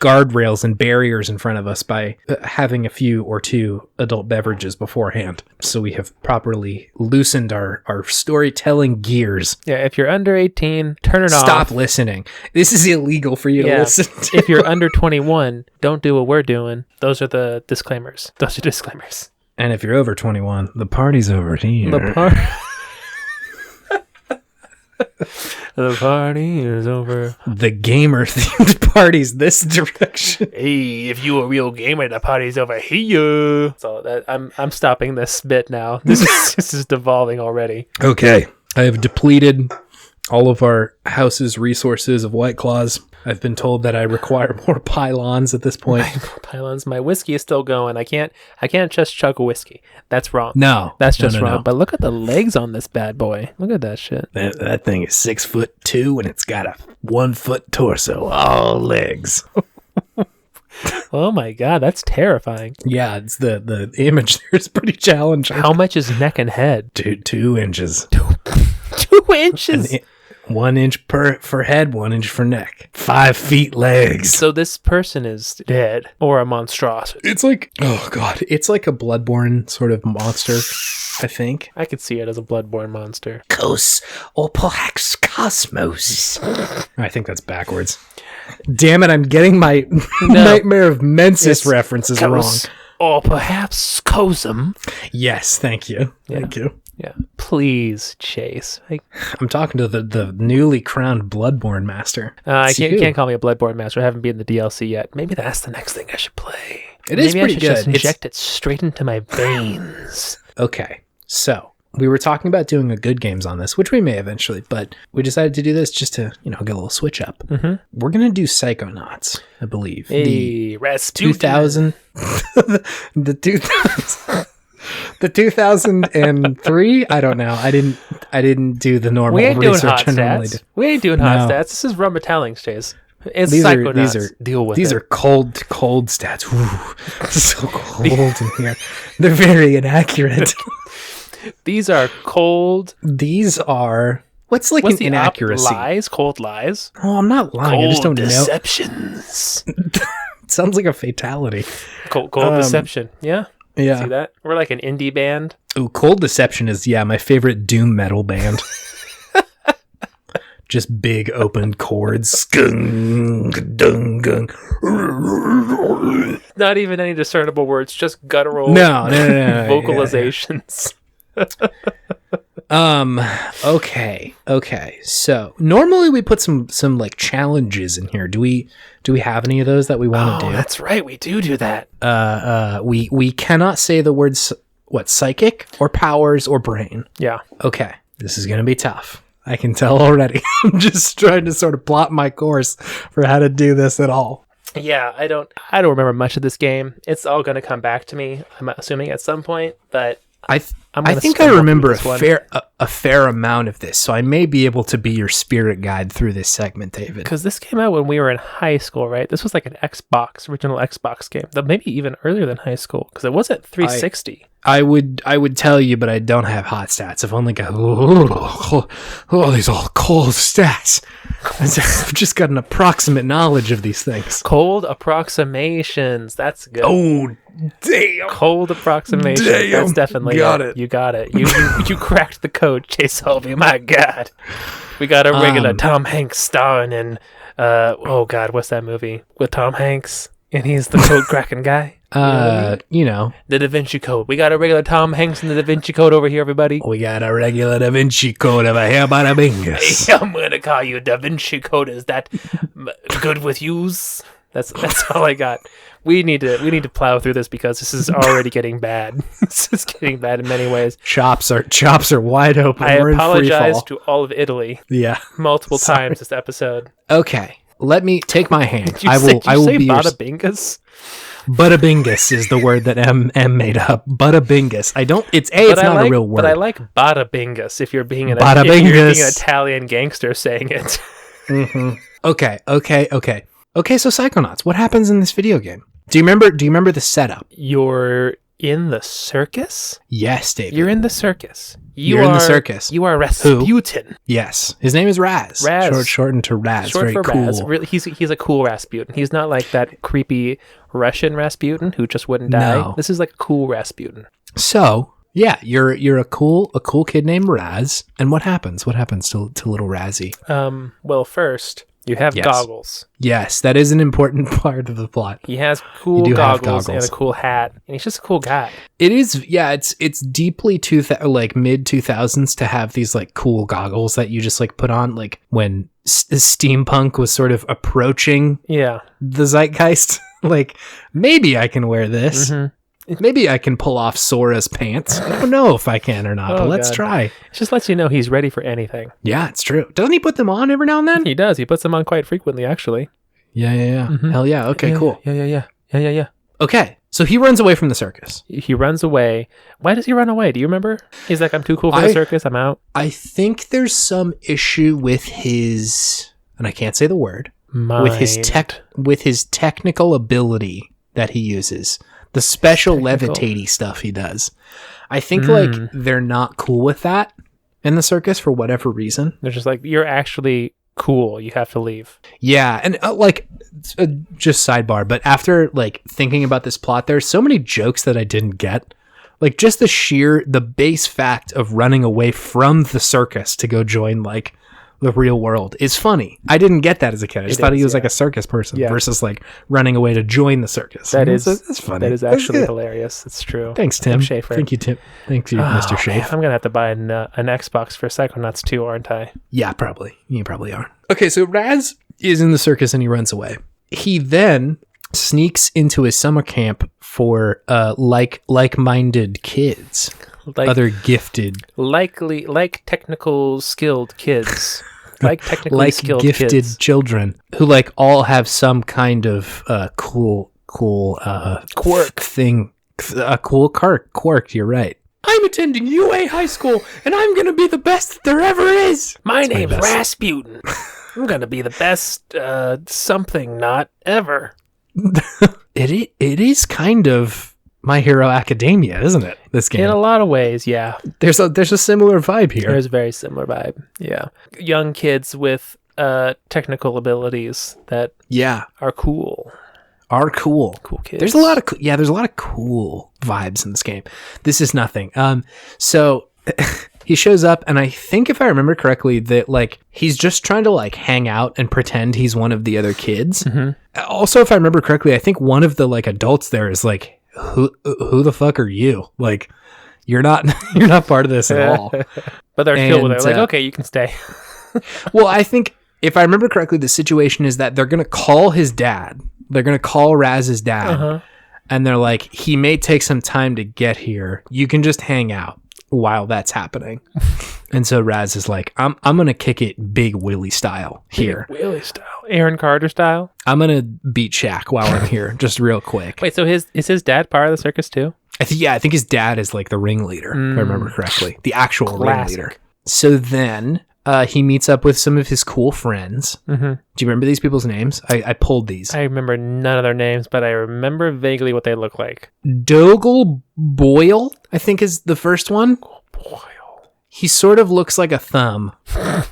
guardrails and barriers in front of us by having a few or two adult beverages beforehand. So we have properly loosened our storytelling gears. Yeah, if you're under 18, turn it off. Stop listening. This is illegal for you to listen to. If you're under 21, don't do what we're doing. Those are the disclaimers. And if you're over 21, the party's over here. The party is over. The gamer-themed party's this direction. Hey, if you a real gamer, the party's over here. So I'm stopping this bit now. This is devolving already. Okay. I have depleted all of our house's resources of White Claws. I've been told that I require more pylons at this point. Pylons. My whiskey is still going. I can't just chug a whiskey. That's wrong. No. That's just wrong. No. But look at the legs on this bad boy. Look at that shit. That thing is 6'2" and it's got a 1 foot torso. All legs. Oh my god, that's terrifying. Yeah, it's the image there is pretty challenging. How much is neck and head? 2 inches. 2 inches? 1 inch for head, 1 inch for neck. 5 feet legs. So this person is dead or a monstrosity. It's like, oh god, it's like a bloodborne sort of monster, I think. I could see it as a bloodborne monster. Or perhaps cosmos. I think that's backwards. Damn it, I'm getting my Nightmare of Mensis references wrong. Or perhaps Cosm. Yes, thank you. Yeah. Thank you. Yeah, please, Chase. I'm talking to the newly crowned Bloodborne master. You can't call me a Bloodborne master. I haven't been in the DLC yet. Maybe that's the next thing I should play. Maybe is pretty I should good. Just inject it straight into my veins. Okay, so we were talking about doing a good games on this, which we may eventually, but we decided to do this just to, get a little switch up. Mm-hmm. We're going to do Psychonauts, I believe. Hey, Rasputin. 2000... The 2003? I don't know. I didn't do the normal research. We ain't doing hot stats. This is Rum Retellings, Chase. It's Psychonauts. Deal with these it. are cold stats. Ooh, it's so cold in here. They're very inaccurate. These are cold. These are... What's an inaccuracy? Lies? Cold lies? Oh, I'm not lying. I just don't deceptions. know. It sounds like a fatality. Cold deception. Yeah. Yeah. See that? We're like an indie band. Ooh, Cold Deception is, my favorite doom metal band. Just big open chords. Not even any discernible words, just guttural vocalizations. Okay. So normally we put some like challenges in here. Do we have any of those that we want to do? That's right. We do that. We cannot say the words psychic or powers or brain. Yeah. Okay. This is going to be tough. I can tell already. I'm just trying to sort of plot my course for how to do this at all. Yeah, I don't remember much of this game. It's all going to come back to me, I'm assuming at some point, but I think I remember a a fair amount of this, so I may be able to be your spirit guide through this segment, David. Because this came out when we were in high school, right? This was like an original Xbox game. Maybe even earlier than high school, because it was at 360. I would tell you, but I don't have hot stats. I've only got these all cold stats. I've just got an approximate knowledge of these things. Cold approximations. That's good. Oh, damn. Cold approximation. Damn. That's definitely Got it. You got it. You cracked the code, Chase Holby. My God. We got a regular Tom Hanks starring in, oh God, what's that movie with Tom Hanks? And he's the code cracking guy. You know. The Da Vinci Code. We got a regular Tom Hanks in the Da Vinci Code over here, everybody. We got a regular Da Vinci Code over here, bada bingus. Hey, I'm going to call you Da Vinci Code. Is that good with yous? That's all I got. We need to plow through this because this is already getting bad. This is getting bad in many ways. Chops are wide open. I apologize to all of Italy. Yeah. Multiple times this episode. Okay. Let me take my hand. Did you say Bada Bingus? Bada bingus is the word that M made up. Bada bingus. It's not a real word. But I like Bada Bingus if you're being an Italian gangster saying it. Mm-hmm. Okay. So Psychonauts, what happens in this video game? Do you remember the setup? You're in the circus? Yes, David. You're in the circus. You're in the circus. You are Rasputin. Who? Yes. His name is Raz. Shortened to Raz. Short Very for cool. Raz. Really, he's a cool Rasputin. He's not like that creepy Russian Rasputin who just wouldn't die. No. This is like a cool Rasputin. So, yeah, you're a cool kid named Raz. And what happens? What happens to little Razzie? Well, first, you have goggles. Yes, that is an important part of the plot. He has cool goggles and a cool hat, and he's just a cool guy. It is, yeah. It's deeply mid 2000s to have these like cool goggles that you just like put on like when steampunk was sort of approaching. Yeah, the zeitgeist. Like maybe I can wear this. Mm-hmm. Maybe I can pull off Sora's pants. I don't know if I can or not, but let's try. It just lets you know he's ready for anything. Yeah, it's true. Doesn't he put them on every now and then? He does. He puts them on quite frequently, actually. Yeah. Mm-hmm. Hell yeah. Okay, cool. Yeah. Okay, so he runs away from the circus. He runs away. Why does he run away? Do you remember? He's like, I'm too cool for the circus. I'm out. I think there's some issue with his, and I can't say the word, with his technical ability that he uses. The special levitating stuff he does. I think like they're not cool with that in the circus for whatever reason. They're just like, you're actually cool. You have to leave. Yeah. And just sidebar, but after like thinking about this plot, there's so many jokes that I didn't get. Like just the base fact of running away from the circus to go join like the real world is funny. I didn't get that as a kid. I just thought he was like a circus person versus like running away to join the circus. That's funny. That is actually hilarious. It's true. Thanks, Tim. Schafer. Thank you, Tim. Thank you, Mr. Schafer. I'm going to have to buy an Xbox for Psychonauts 2, aren't I? Yeah, probably. You probably are. Okay, so Raz is in the circus and he runs away. He then sneaks into his summer camp for like-minded kids. Other gifted, technical skilled kids, skilled gifted kids. Children who like all have some kind of cool quirk thing, a cool quirk. You're right. I'm attending UA High School, and I'm gonna be the best that there ever is. My name's Rasputin. I'm gonna be the best something not ever. It is kind of My Hero Academia, isn't it? This game, in a lot of ways, yeah. There's a similar vibe here. There's a very similar vibe, yeah. Young kids with technical abilities that are cool. Cool kids. There's a lot of cool vibes in this game. This is nothing. So he shows up, and I think if I remember correctly, that like he's just trying to like hang out and pretend he's one of the other kids. Mm-hmm. Also, if I remember correctly, I think one of the like adults there is like, who the fuck are you? Like, you're not part of this at all. But they're still with it. Like, okay, you can stay. Well, I think if I remember correctly, the situation is that they're gonna call his dad. They're gonna call Raz's dad, and they're like, he may take some time to get here. You can just hang out while that's happening. And so Raz is like, I'm gonna kick it Big Willie style here. Big Willie style. Aaron Carter style. I'm gonna beat Shaq while I'm here, just real quick. Wait, so is his dad part of the circus too? I think his dad is like the ringleader, if I remember correctly. The actual ringleader. So then he meets up with some of his cool friends. Mm-hmm. Do you remember these people's names? I pulled these. I remember none of their names, but I remember vaguely what they look like. Dougal Boyle, I think, is the first one. Boyle. He sort of looks like a thumb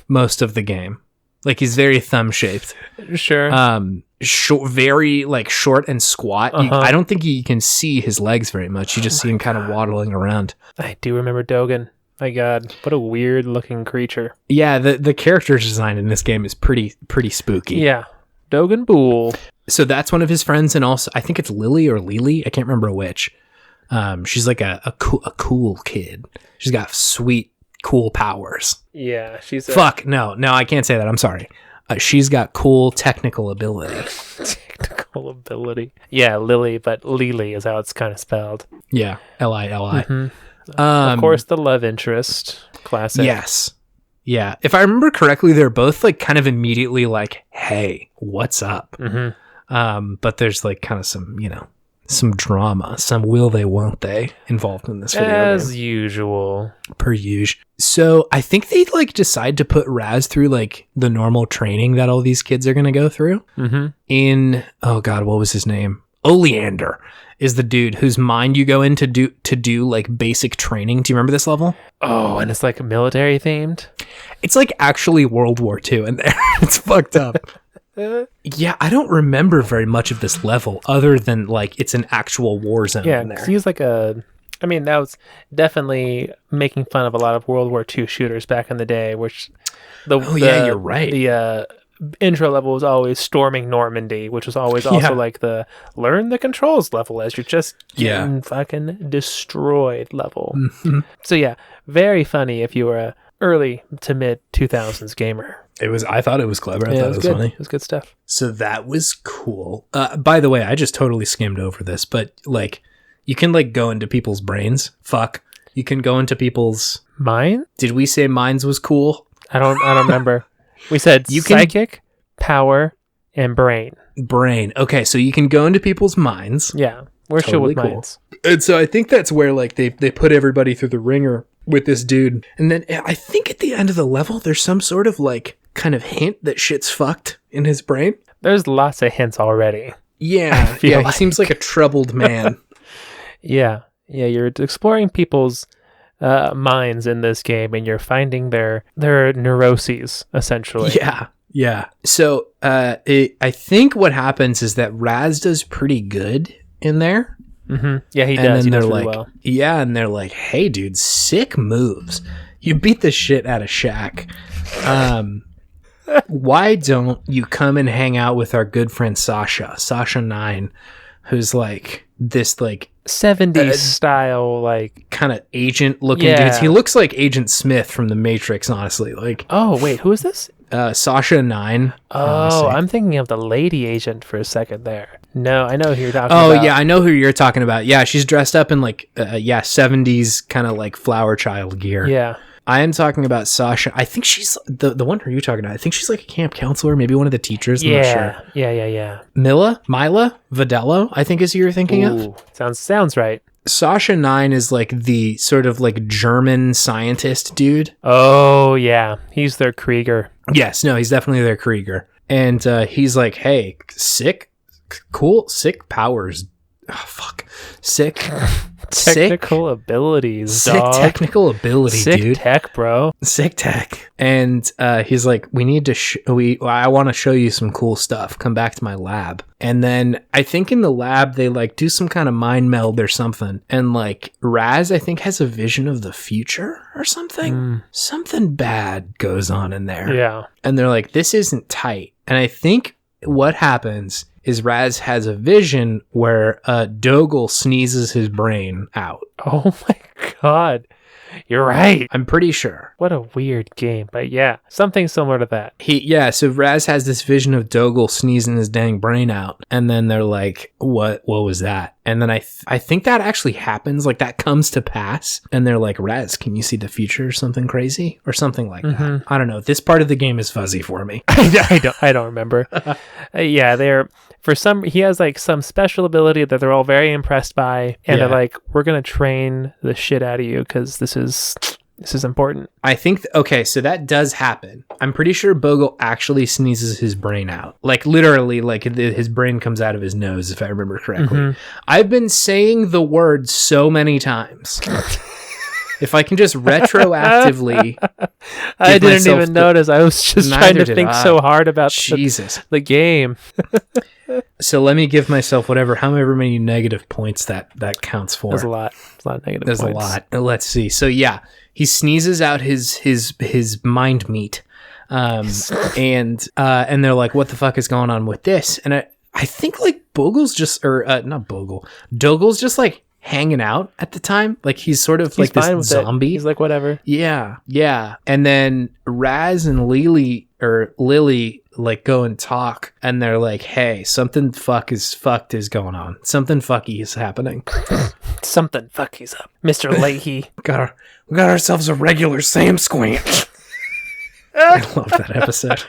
most of the game. Like, he's very thumb-shaped. Sure. Short, very, like, short and squat. I don't think you can see his legs very much. You just see him kind of waddling around. I do remember Dogan. My God, what a weird looking creature. Yeah, the character design in this game is pretty spooky. Yeah. Dogan Boole. So that's one of his friends, and also I think it's Lily or Lily. I can't remember which. She's like a cool kid. She's got sweet, cool powers. Yeah, she's No, I can't say that. I'm sorry. She's got cool technical ability. Technical ability. Yeah, Lily, but Lily is how it's kind of spelled. Yeah, Lili. Mm-hmm. Of course, the love interest. Classic. Yes. Yeah. If I remember correctly, they're both like kind of immediately like, hey, what's up? Mm-hmm. But there's like kind of some, some drama, some will they, won't they involved in this video. As usual. Per usual. So I think they like decide to put Raz through like the normal training that all these kids are going to go through. Mm-hmm. Oh God, what was his name? Oleander is the dude whose mind you go in to do like basic training. Do you remember this level? Oh, and it's like military themed? It's like actually World War II in there. It's fucked up. Yeah, I don't remember very much of this level other than like it's an actual war zone in there. Yeah, he's like that was definitely making fun of a lot of World War II shooters back in the day, which you're right. The intro level was always storming Normandy, which was always also like the learn the controls level as you're just getting fucking destroyed level. Mm-hmm. So yeah, very funny if you were a early to mid 2000s gamer. I thought it was clever. I thought it was funny. It was good stuff. So that was cool. By the way, I just totally skimmed over this, but like you can like go into people's brains. You can go into people's mind. Did we say minds was cool? I don't remember. We said psychic, power, and brain. Brain. Okay, so you can go into people's minds. Yeah, we're totally chill with minds. And so I think that's where like they put everybody through the ringer with this dude. And then I think at the end of the level, there's some sort of like kind of hint that shit's fucked in his brain. There's lots of hints already. Yeah, he seems like a troubled man. Yeah, you're exploring people's minds in this game, and you're finding their neuroses, essentially. Yeah. So I think what happens is that Raz does pretty good in there. Mm-hmm. Yeah, he does. He does really like, well. Yeah, and they're like, hey, dude, sick moves. You beat the shit out of Shaq. Why don't you come and hang out with our good friend Sasha 9, who's like this like 70s style, like kind of agent looking dudes. He looks like Agent Smith from The Matrix, honestly. Like, oh wait, who is this? Sasha 9. Oh, I'm thinking of the lady agent for a second there. No, I know who you're talking about. Oh yeah, I know who you're talking about. Yeah, she's dressed up in like 70s kind of like flower child gear. Yeah. I am talking about Sasha. I think she's the one who you're talking about. I think she's like a camp counselor, maybe one of the teachers. I'm not sure. Yeah. Mila Vidello, I think is who you're thinking of. Sounds right. Sasha 9 is like the sort of like German scientist dude. Oh yeah, he's their Krieger. Yes, no, he's definitely their Krieger. And he's like, hey, sick powers. Oh, fuck. Technical abilities, dog. Sick technical ability, sick dude. Sick tech, bro. Sick tech. And he's like, we need to I want to show you some cool stuff. Come back to my lab. And then I think in the lab they like do some kind of mind meld or something. And like Raz, I think, has a vision of the future or something. Something bad goes on in there. Yeah. And they're like, this isn't tight. And I think what happens is Raz has a vision where Dougal sneezes his brain out. Oh my God. You're right. I'm pretty sure. What a weird game. But yeah, something similar to that. So Raz has this vision of Dougal sneezing his dang brain out. And then they're like, what was that? And then I think that actually happens. Like that comes to pass. And they're like, Raz, can you see the future or something crazy? Or something like that. I don't know. This part of the game is fuzzy for me. I don't remember. He has like some special ability that they're all very impressed by. And they're like, we're going to train the shit out of you because this is This is important. I think, okay, so that does happen. I'm pretty sure Bogle actually sneezes his brain out. Like, literally, like, his brain comes out of his nose, if I remember correctly. Mm-hmm. I've been saying the word so many times. If I can just retroactively... I didn't even notice. I was just trying to think so hard about the game. So let me give myself however many negative points that counts for. There's a lot. There's a lot of negative points. There's a lot. Let's see. So yeah, he sneezes out his mind meat. And they're like, what the fuck is going on with this? And I think like Bogle's just, or not Bogle, Dogle's just like hanging out at the time. Like he's sort of like this zombie. He's like, whatever. Yeah. And then Raz and Lily like go and talk, and they're like, hey, something fucked is going on. Something fucky is happening. Something fucky's up. Mr. Leahy. We got ourselves a regular Sam Squanch. I love that episode.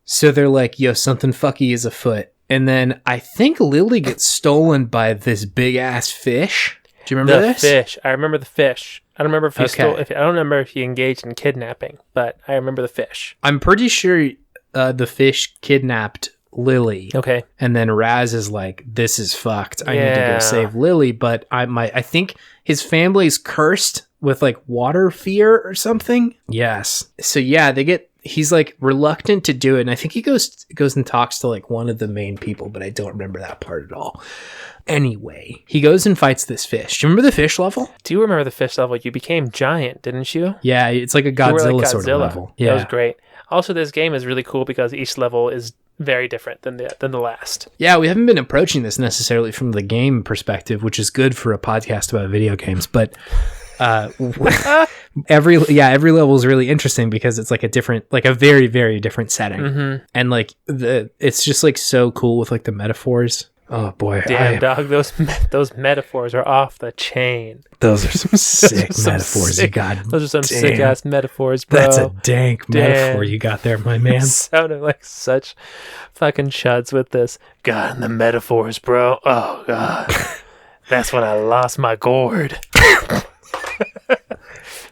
So they're like, yo, something fucky is afoot. And then I think Lily gets stolen by this big ass fish. Do you remember this? The fish. I remember the fish. I don't remember if he stole. I don't remember if he engaged in kidnapping, but I remember the fish. I'm pretty sure the fish kidnapped Lily. Okay. And then Raz is like, this is fucked. I need to go save Lily. But I think his family's cursed with like water fear or something. Yes. So yeah, he's like reluctant to do it. And I think he goes and talks to like one of the main people, but I don't remember that part at all. Anyway, he goes and fights this fish. Do you remember the fish level? Do you remember the fish level? You became giant, didn't you? Yeah, it's like a Godzilla sort of level. Yeah. That was great. Also, this game is really cool because each level is very different than the last. Yeah, we haven't been approaching this necessarily from the game perspective, which is good for a podcast about video games, but every level is really interesting because it's like a very, very different setting. Mm-hmm. And like it's just like so cool with like the metaphors. Oh boy. Damn, dog, those metaphors are off the chain. Those are some sick metaphors you got. Those are some sick ass metaphors, bro. That's a dank metaphor you got there, my man. Sounded like such fucking chuds with this. God, and the metaphors, bro. Oh god. That's when I lost my gourd.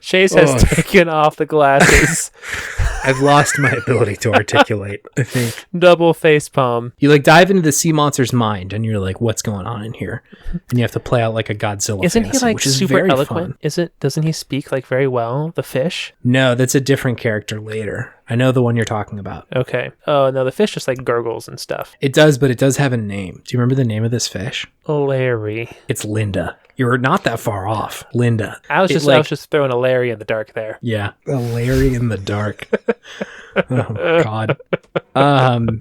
Chase has taken off the glasses. I've lost my ability to articulate, I think. Double facepalm. You like dive into the sea monster's mind and you're like, what's going on in here? And you have to play out like a Godzilla Isn't fantasy, he like which is super very eloquent? fun. Doesn't he speak like very well, the fish? No, that's a different character later. I know the one you're talking about. Okay. Oh, no, the fish just like gurgles and stuff. It does, but it does have a name. Do you remember the name of this fish? Larry. It's Linda. You're not that far off. Linda. I was just throwing a Larry in the dark there. Yeah. A Larry in the dark. Oh, God. The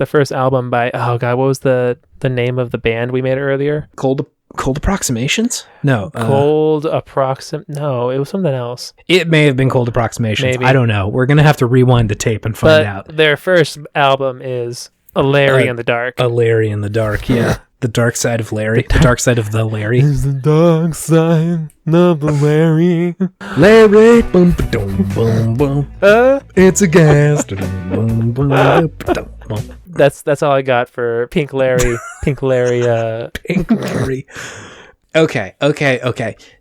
first album by, oh, God, what was the name of the band we made earlier? Cold Approximations? No. No, it was something else. It may have been Cold Approximations. Maybe. I don't know. We're going to have to rewind the tape and find out. Their first album is A Larry in the Dark. A Larry in the Dark, yeah. The dark side of Larry. The dark side of the Larry. Is the dark side of the Larry. Larry, boom, boom, boom, boom. It's a gas. Boom, boom, boom, boom. That's all I got for Pink Larry. Pink Larry. Pink Larry. Okay.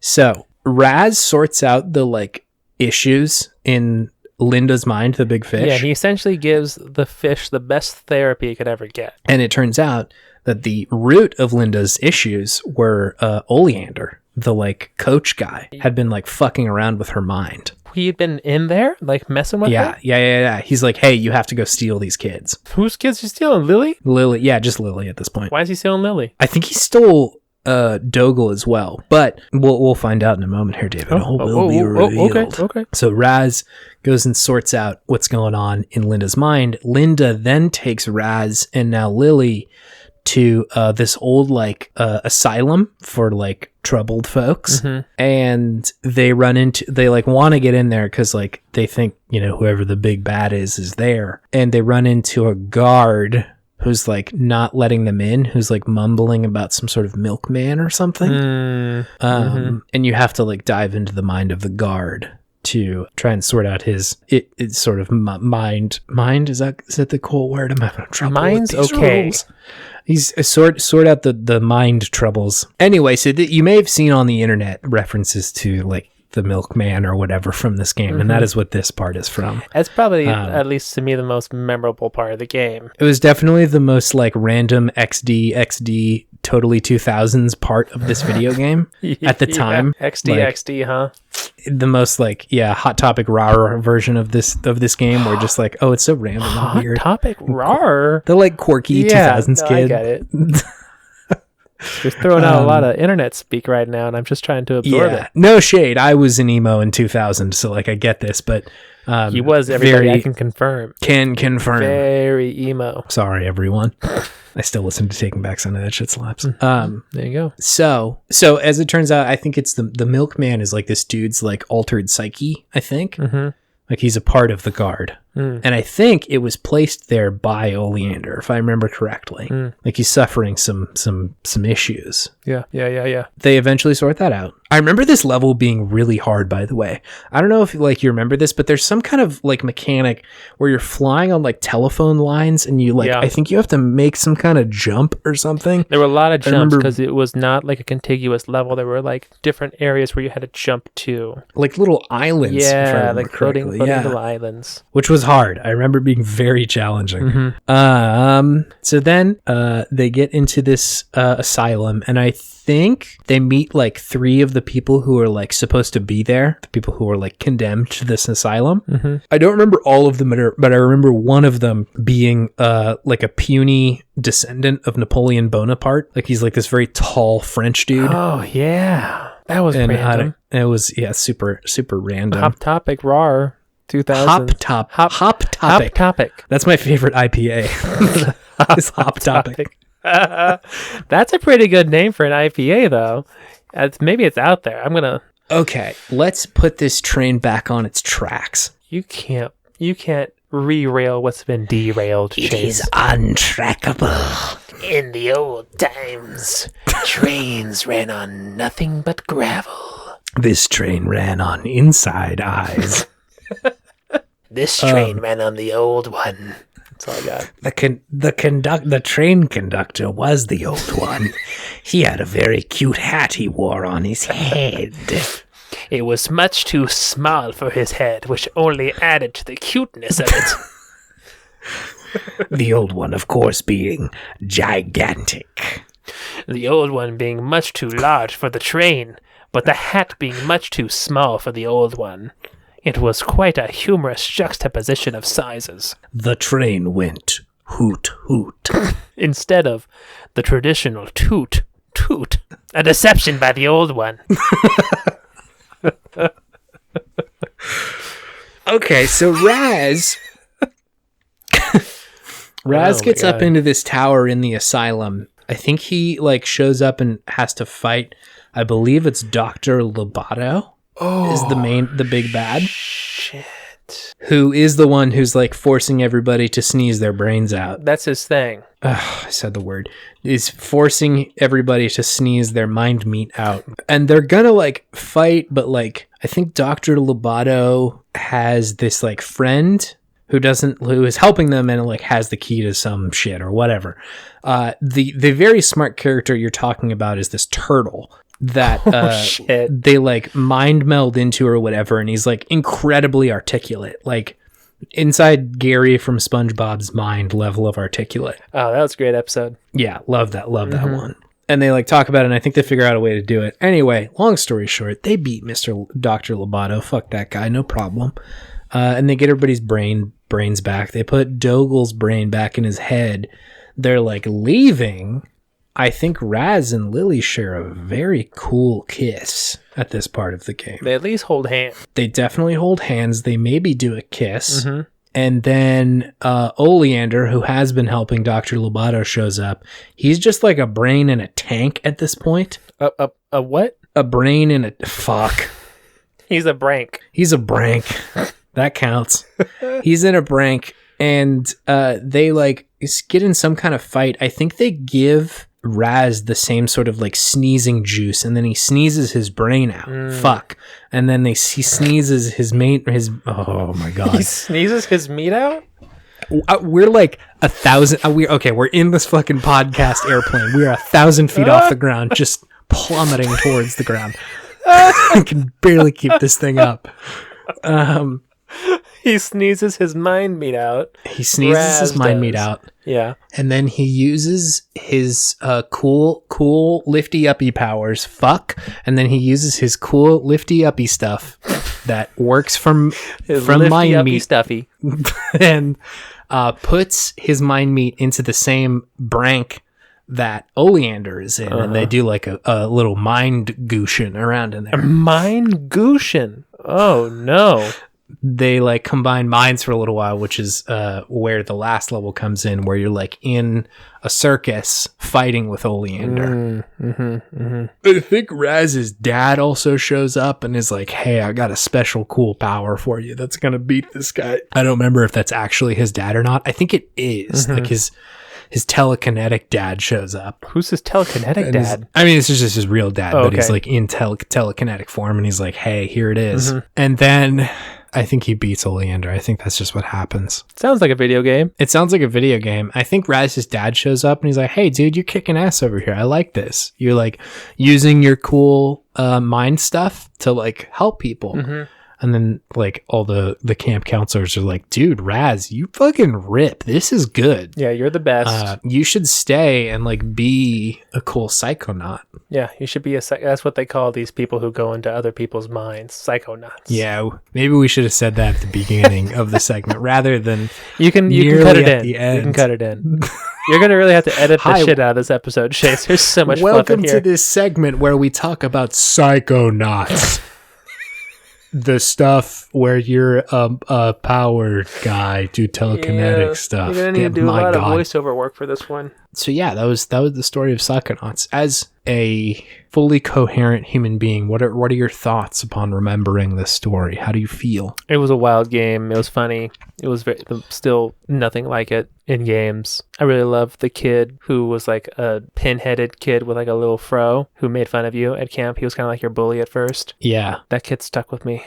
So Raz sorts out the like issues in Linda's mind, the big fish. Yeah, he essentially gives the fish the best therapy he could ever get. And it turns out that the root of Linda's issues were Oleander, the like coach guy, had been like fucking around with her mind. He'd been in there, like messing with her? Yeah. He's like, hey, you have to go steal these kids. Whose kids he stealing? Lily? Lily, yeah, just Lily at this point. Why is he stealing Lily? I think he stole Dogle as well, but we'll find out in a moment here, David. Will be revealed. Okay. So Raz goes and sorts out what's going on in Linda's mind. Linda then takes Raz and now Lily to this old like asylum for like troubled folks, and they like want to get in there because like they think whoever the big bad is there, and they run into a guard who's like not letting them in, who's like mumbling about some sort of milkman or something. And you have to like dive into the mind of the guard to try and sort out his it's sort of mind. Is that the cool word? I'm having trouble. Mind's with these okay. rules. He's sort out the mind troubles. Anyway, so you may have seen on the internet references to like the milkman or whatever from this game, and that is what this part is from. That's probably, at least to me, the most memorable part of the game. It was definitely the most like random XD totally 2000s part of this video game at the time. XD, huh? The most like hot topic rar version of this game, where just like, oh, it's so random and weird. Hot topic rar. The like quirky 2000s kid. I get it. Just throwing out a lot of internet speak right now, and I'm just trying to absorb it. No shade. I was an emo in 2000, so like I get this, but he was, everybody. I can confirm. Can confirm. Very emo. Sorry, everyone. I still listen to Taking Back Sunday. That shit slaps. There you go. So as it turns out, I think it's the milkman is like this dude's like altered psyche. I think like he's a part of the guard. And I think it was placed there by Oleander, if I remember correctly. Like he's suffering some issues. Yeah. They eventually sort that out. I remember this level being really hard, by the way. I don't know if like you remember this, but there's some kind of like mechanic where you're flying on like telephone lines, and you like I think you have to make some kind of jump or something. There were a lot of jumps because it was not like a contiguous level. There were like different areas where you had to jump to, like little islands. Yeah, like floating little islands, which was hard. I remember being very challenging. So then they get into this asylum, and I think they meet like 3 of the people who are like supposed to be there, the people who are like condemned to this asylum. I don't remember all of them, but I remember one of them being like a puny descendant of Napoleon Bonaparte. Like he's like this very tall French dude. Oh yeah, that was random. It was super random. Hot topic rar 2000. Hop topic. That's my favorite IPA. It's Hop Topic. That's a pretty good name for an IPA, though. Maybe it's out there. Okay, let's put this train back on its tracks. You can't re-rail what's been derailed. Chase. It is untrackable. In the old times, trains ran on nothing but gravel. This train ran on inside eyes. This train ran on the old one. That's all I got. The train conductor was the old one. He had a very cute hat he wore on his head. It was much too small for his head, which only added to the cuteness of it. The old one, of course, being gigantic. The old one being much too large for the train, but the hat being much too small for the old one. It was quite a humorous juxtaposition of sizes. The train went hoot hoot. Instead of the traditional toot toot. A deception by the old one. Okay, so Raz gets up into this tower in the asylum. I think he like shows up and has to fight. I believe it's Dr. Lobato. Is the big bad. Shit. Who is the one who's like forcing everybody to sneeze their brains out. That's his thing. I said the word. Is forcing everybody to sneeze their mind meat out. And they're gonna like fight, but like I think Dr. Lobato has this like friend who is helping them and like has the key to some shit or whatever. The very smart character you're talking about is this turtle that they like mind meld into or whatever, and he's like incredibly articulate, like inside Gary from SpongeBob's mind level of articulate. Oh, that was a great episode. Yeah, love that one. And they like talk about it, and I think they figure out a way to do it. Anyway, long story short, they beat Dr. Lobato. Fuck that guy, no problem. And they get everybody's brains back. They put Dogel's brain back in his head. They're like leaving. I think Raz and Lily share a very cool kiss at this part of the game. They at least hold hands. They definitely hold hands. They maybe do a kiss. And then Oleander, who has been helping Dr. Lobato, shows up. He's just like a brain in a tank at this point. A what? A brain in a... Fuck. He's a brank. He's a brank. That counts. He's in a brank. And they like get in some kind of fight. I think they give Raz the same sort of like sneezing juice, and then he sneezes his brain out. Fuck. And then he sneezes his oh my god. He sneezes his meat out? We're like 1,000. We're in this fucking podcast airplane. We are 1,000 feet off the ground, just plummeting towards the ground. I can barely keep this thing up. He sneezes his mind meat out. He sneezes his mind meat out. Yeah. And then he uses his cool lifty uppy powers. Fuck. And then he uses his cool lifty uppy stuff that works from mind meat stuffy. And puts his mind meat into the same brank that Oleander is in, and they do like a little mind gooshin around in there. Mind gooshin? Oh no. They like combine minds for a little while, which is where the last level comes in, where you're like in a circus fighting with Oleander. I think Raz's dad also shows up and is like, hey, I got a special cool power for you that's gonna beat this guy. I don't remember if that's actually his dad or not. I think it is. Like his telekinetic dad shows up. Who's his telekinetic dad? It's just his real dad, but he's like in telekinetic form, and he's like, hey, here it is. And then I think he beats Oleander. I think that's just what happens. Sounds like a video game. It sounds like a video game. I think Raz's dad shows up and he's like, hey, dude, you're kicking ass over here. I like this. You're like using your cool mind stuff to like help people. And then like all the camp counselors are like, dude, Raz, you fucking rip. This is good. Yeah, you're the best. You should stay and like be a cool psychonaut. Yeah, you should be that's what they call these people who go into other people's minds, psychonauts. Yeah, maybe we should have said that at the beginning of the segment rather than you can cut it in. You can cut it in. You're going to really have to edit the shit out of this episode, Chase. There's so much fluff in here. Welcome to this segment where we talk about psychonauts. The stuff where you're a power guy, do telekinetic stuff. You're gonna need to do a lot of voiceover work for this one. So yeah, that was the story of Psychonauts. As a fully coherent human being, what are your thoughts upon remembering this story? How do you feel? It was a wild game. It was funny. It was still nothing like it in games. I really loved the kid who was like a pin-headed kid with like a little fro who made fun of you at camp. He was kind of like your bully at first. Yeah. That kid stuck with me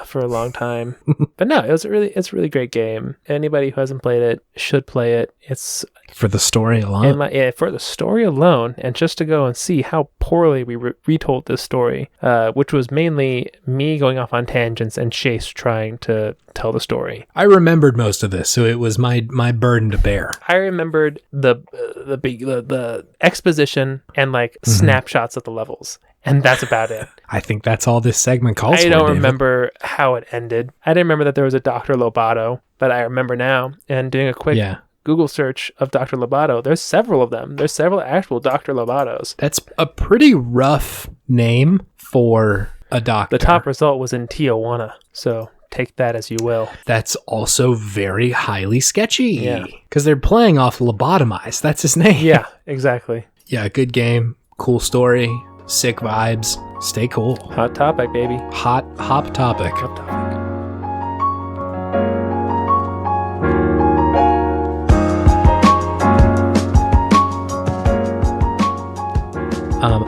for a long time. But no, it's a really great game. Anybody who hasn't played it should play it. It's for the story alone. For the story alone, and just to go and see how poorly we retold this story, which was mainly me going off on tangents and Chase trying to tell the story. I remembered most of this, so it was my burden to bear. I remembered the exposition and like snapshots of the levels. And that's about it. I think that's all this segment calls for. I don't remember how it ended. I didn't remember that there was a Dr. Lobato, but I remember now. And doing a quick Google search of Dr. Lobato, there's several of them. There's several actual Dr. Lobatos. That's a pretty rough name for a doctor. The top result was in Tijuana, so take that as you will. That's also very highly sketchy. Yeah. Because they're playing off Lobotomize. That's his name. Yeah, exactly. Yeah, good game. Cool story. Sick vibes. Stay cool. Hot topic, baby. Hop topic. Hot topic.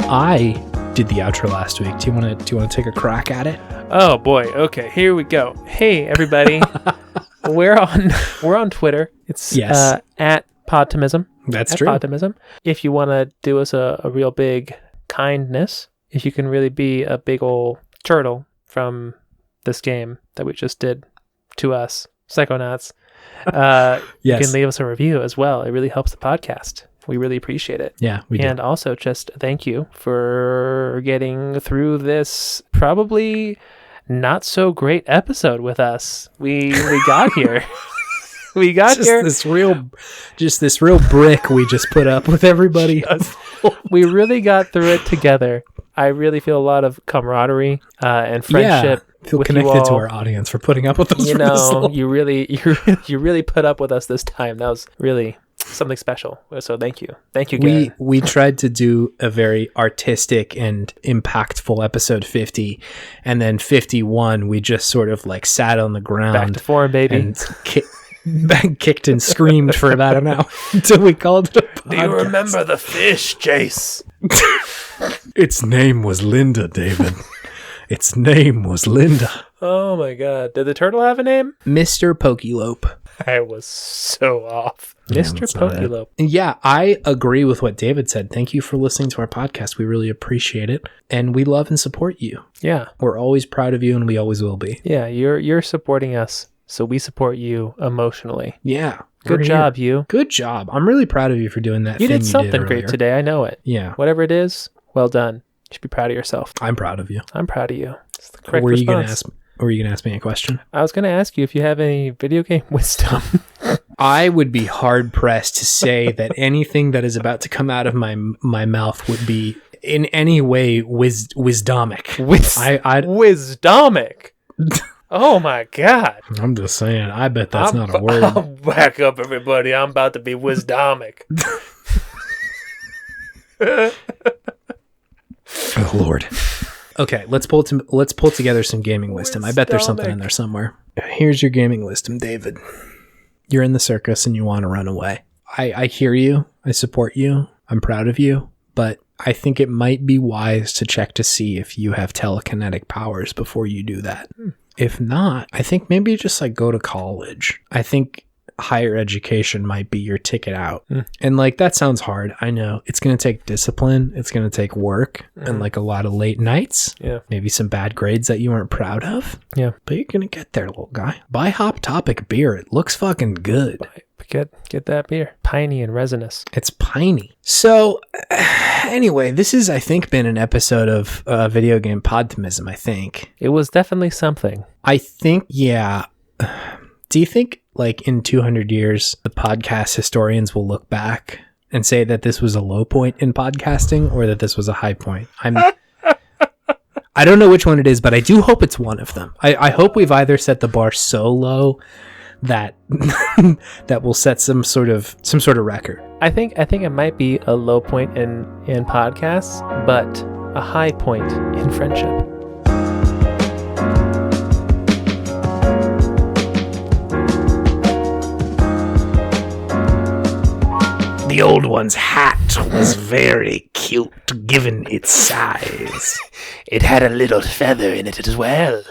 I did the outro last week. Do you want to take a crack at it? Oh boy. Okay, here we go. Hey everybody. we're on Twitter. It's at Podtimism. That's true. Podtimism. If you want to do us a real big kindness, if you can really be a big old turtle from this game that we just did to us, Psychonauts, you can leave us a review as well. It really helps the podcast. We really appreciate it. Yeah, we do. And also just thank you for getting through this probably not so great episode with us. We got here. We got here. This real brick we just put up with everybody. We really got through it together. I really feel a lot of camaraderie and friendship. Yeah, feel connected to our audience for putting up with us. You really put up with us this time. That was really something special. So thank you, Gary. We tried to do a very artistic and impactful episode 50, and then 51 we just sort of like sat on the ground, back to form, baby, and kicked and screamed for about an hour until we called it a Do you remember the fish, Jace? Its name was Linda, David. Its name was Linda. Oh my god. Did the turtle have a name? Mr. Pokelope. I was so off. Mr. Pokelope. Yeah, I agree with what David said. Thank you for listening to our podcast. We really appreciate it. And we love and support you. Yeah. We're always proud of you, and we always will be. Yeah, you're supporting us, so we support you emotionally. Yeah. Good job, you. Good job. I'm really proud of you for doing that. You did something great today. I know it. Yeah. Whatever it is, well done. You should be proud of yourself. I'm proud of you. I'm proud of you. It's the correct response. Were you going to ask me a question? I was going to ask you if you have any video game wisdom. I would be hard-pressed to say that anything that is about to come out of my mouth would be in any way wisdomic. Wisdomic? Oh my god. I'm just saying, I bet that's not a word. I'll back up, everybody. I'm about to be wisdomic. Oh, Lord. Okay, let's pull together some gaming wisdom. I bet there's something in there somewhere. Here's your gaming wisdom, David. You're in the circus and you want to run away. I hear you. I support you. I'm proud of you. But I think it might be wise to check to see if you have telekinetic powers before you do that. If not, I think maybe just go to college. I think higher education might be your ticket out. And that sounds hard. I know it's going to take discipline. It's going to take work and a lot of late nights. Yeah. Maybe some bad grades that you weren't proud of. Yeah. But you're going to get there, little guy. Buy Hop Topic beer. It looks fucking good. Get that beer. Piney and resinous. It's piney. So anyway, this has, I think, been an episode of Video Game Podtimism, I think. It was definitely something. I think, yeah. Do you think in 200 years, the podcast historians will look back and say that this was a low point in podcasting or that this was a high point? I don't know which one it is, but I do hope it's one of them. I hope we've either set the bar so low that that will set some sort of record. I think it might be a low point in podcasts, but a high point in friendship. The old one's hat was very cute, given its size. It had a little feather in it as well.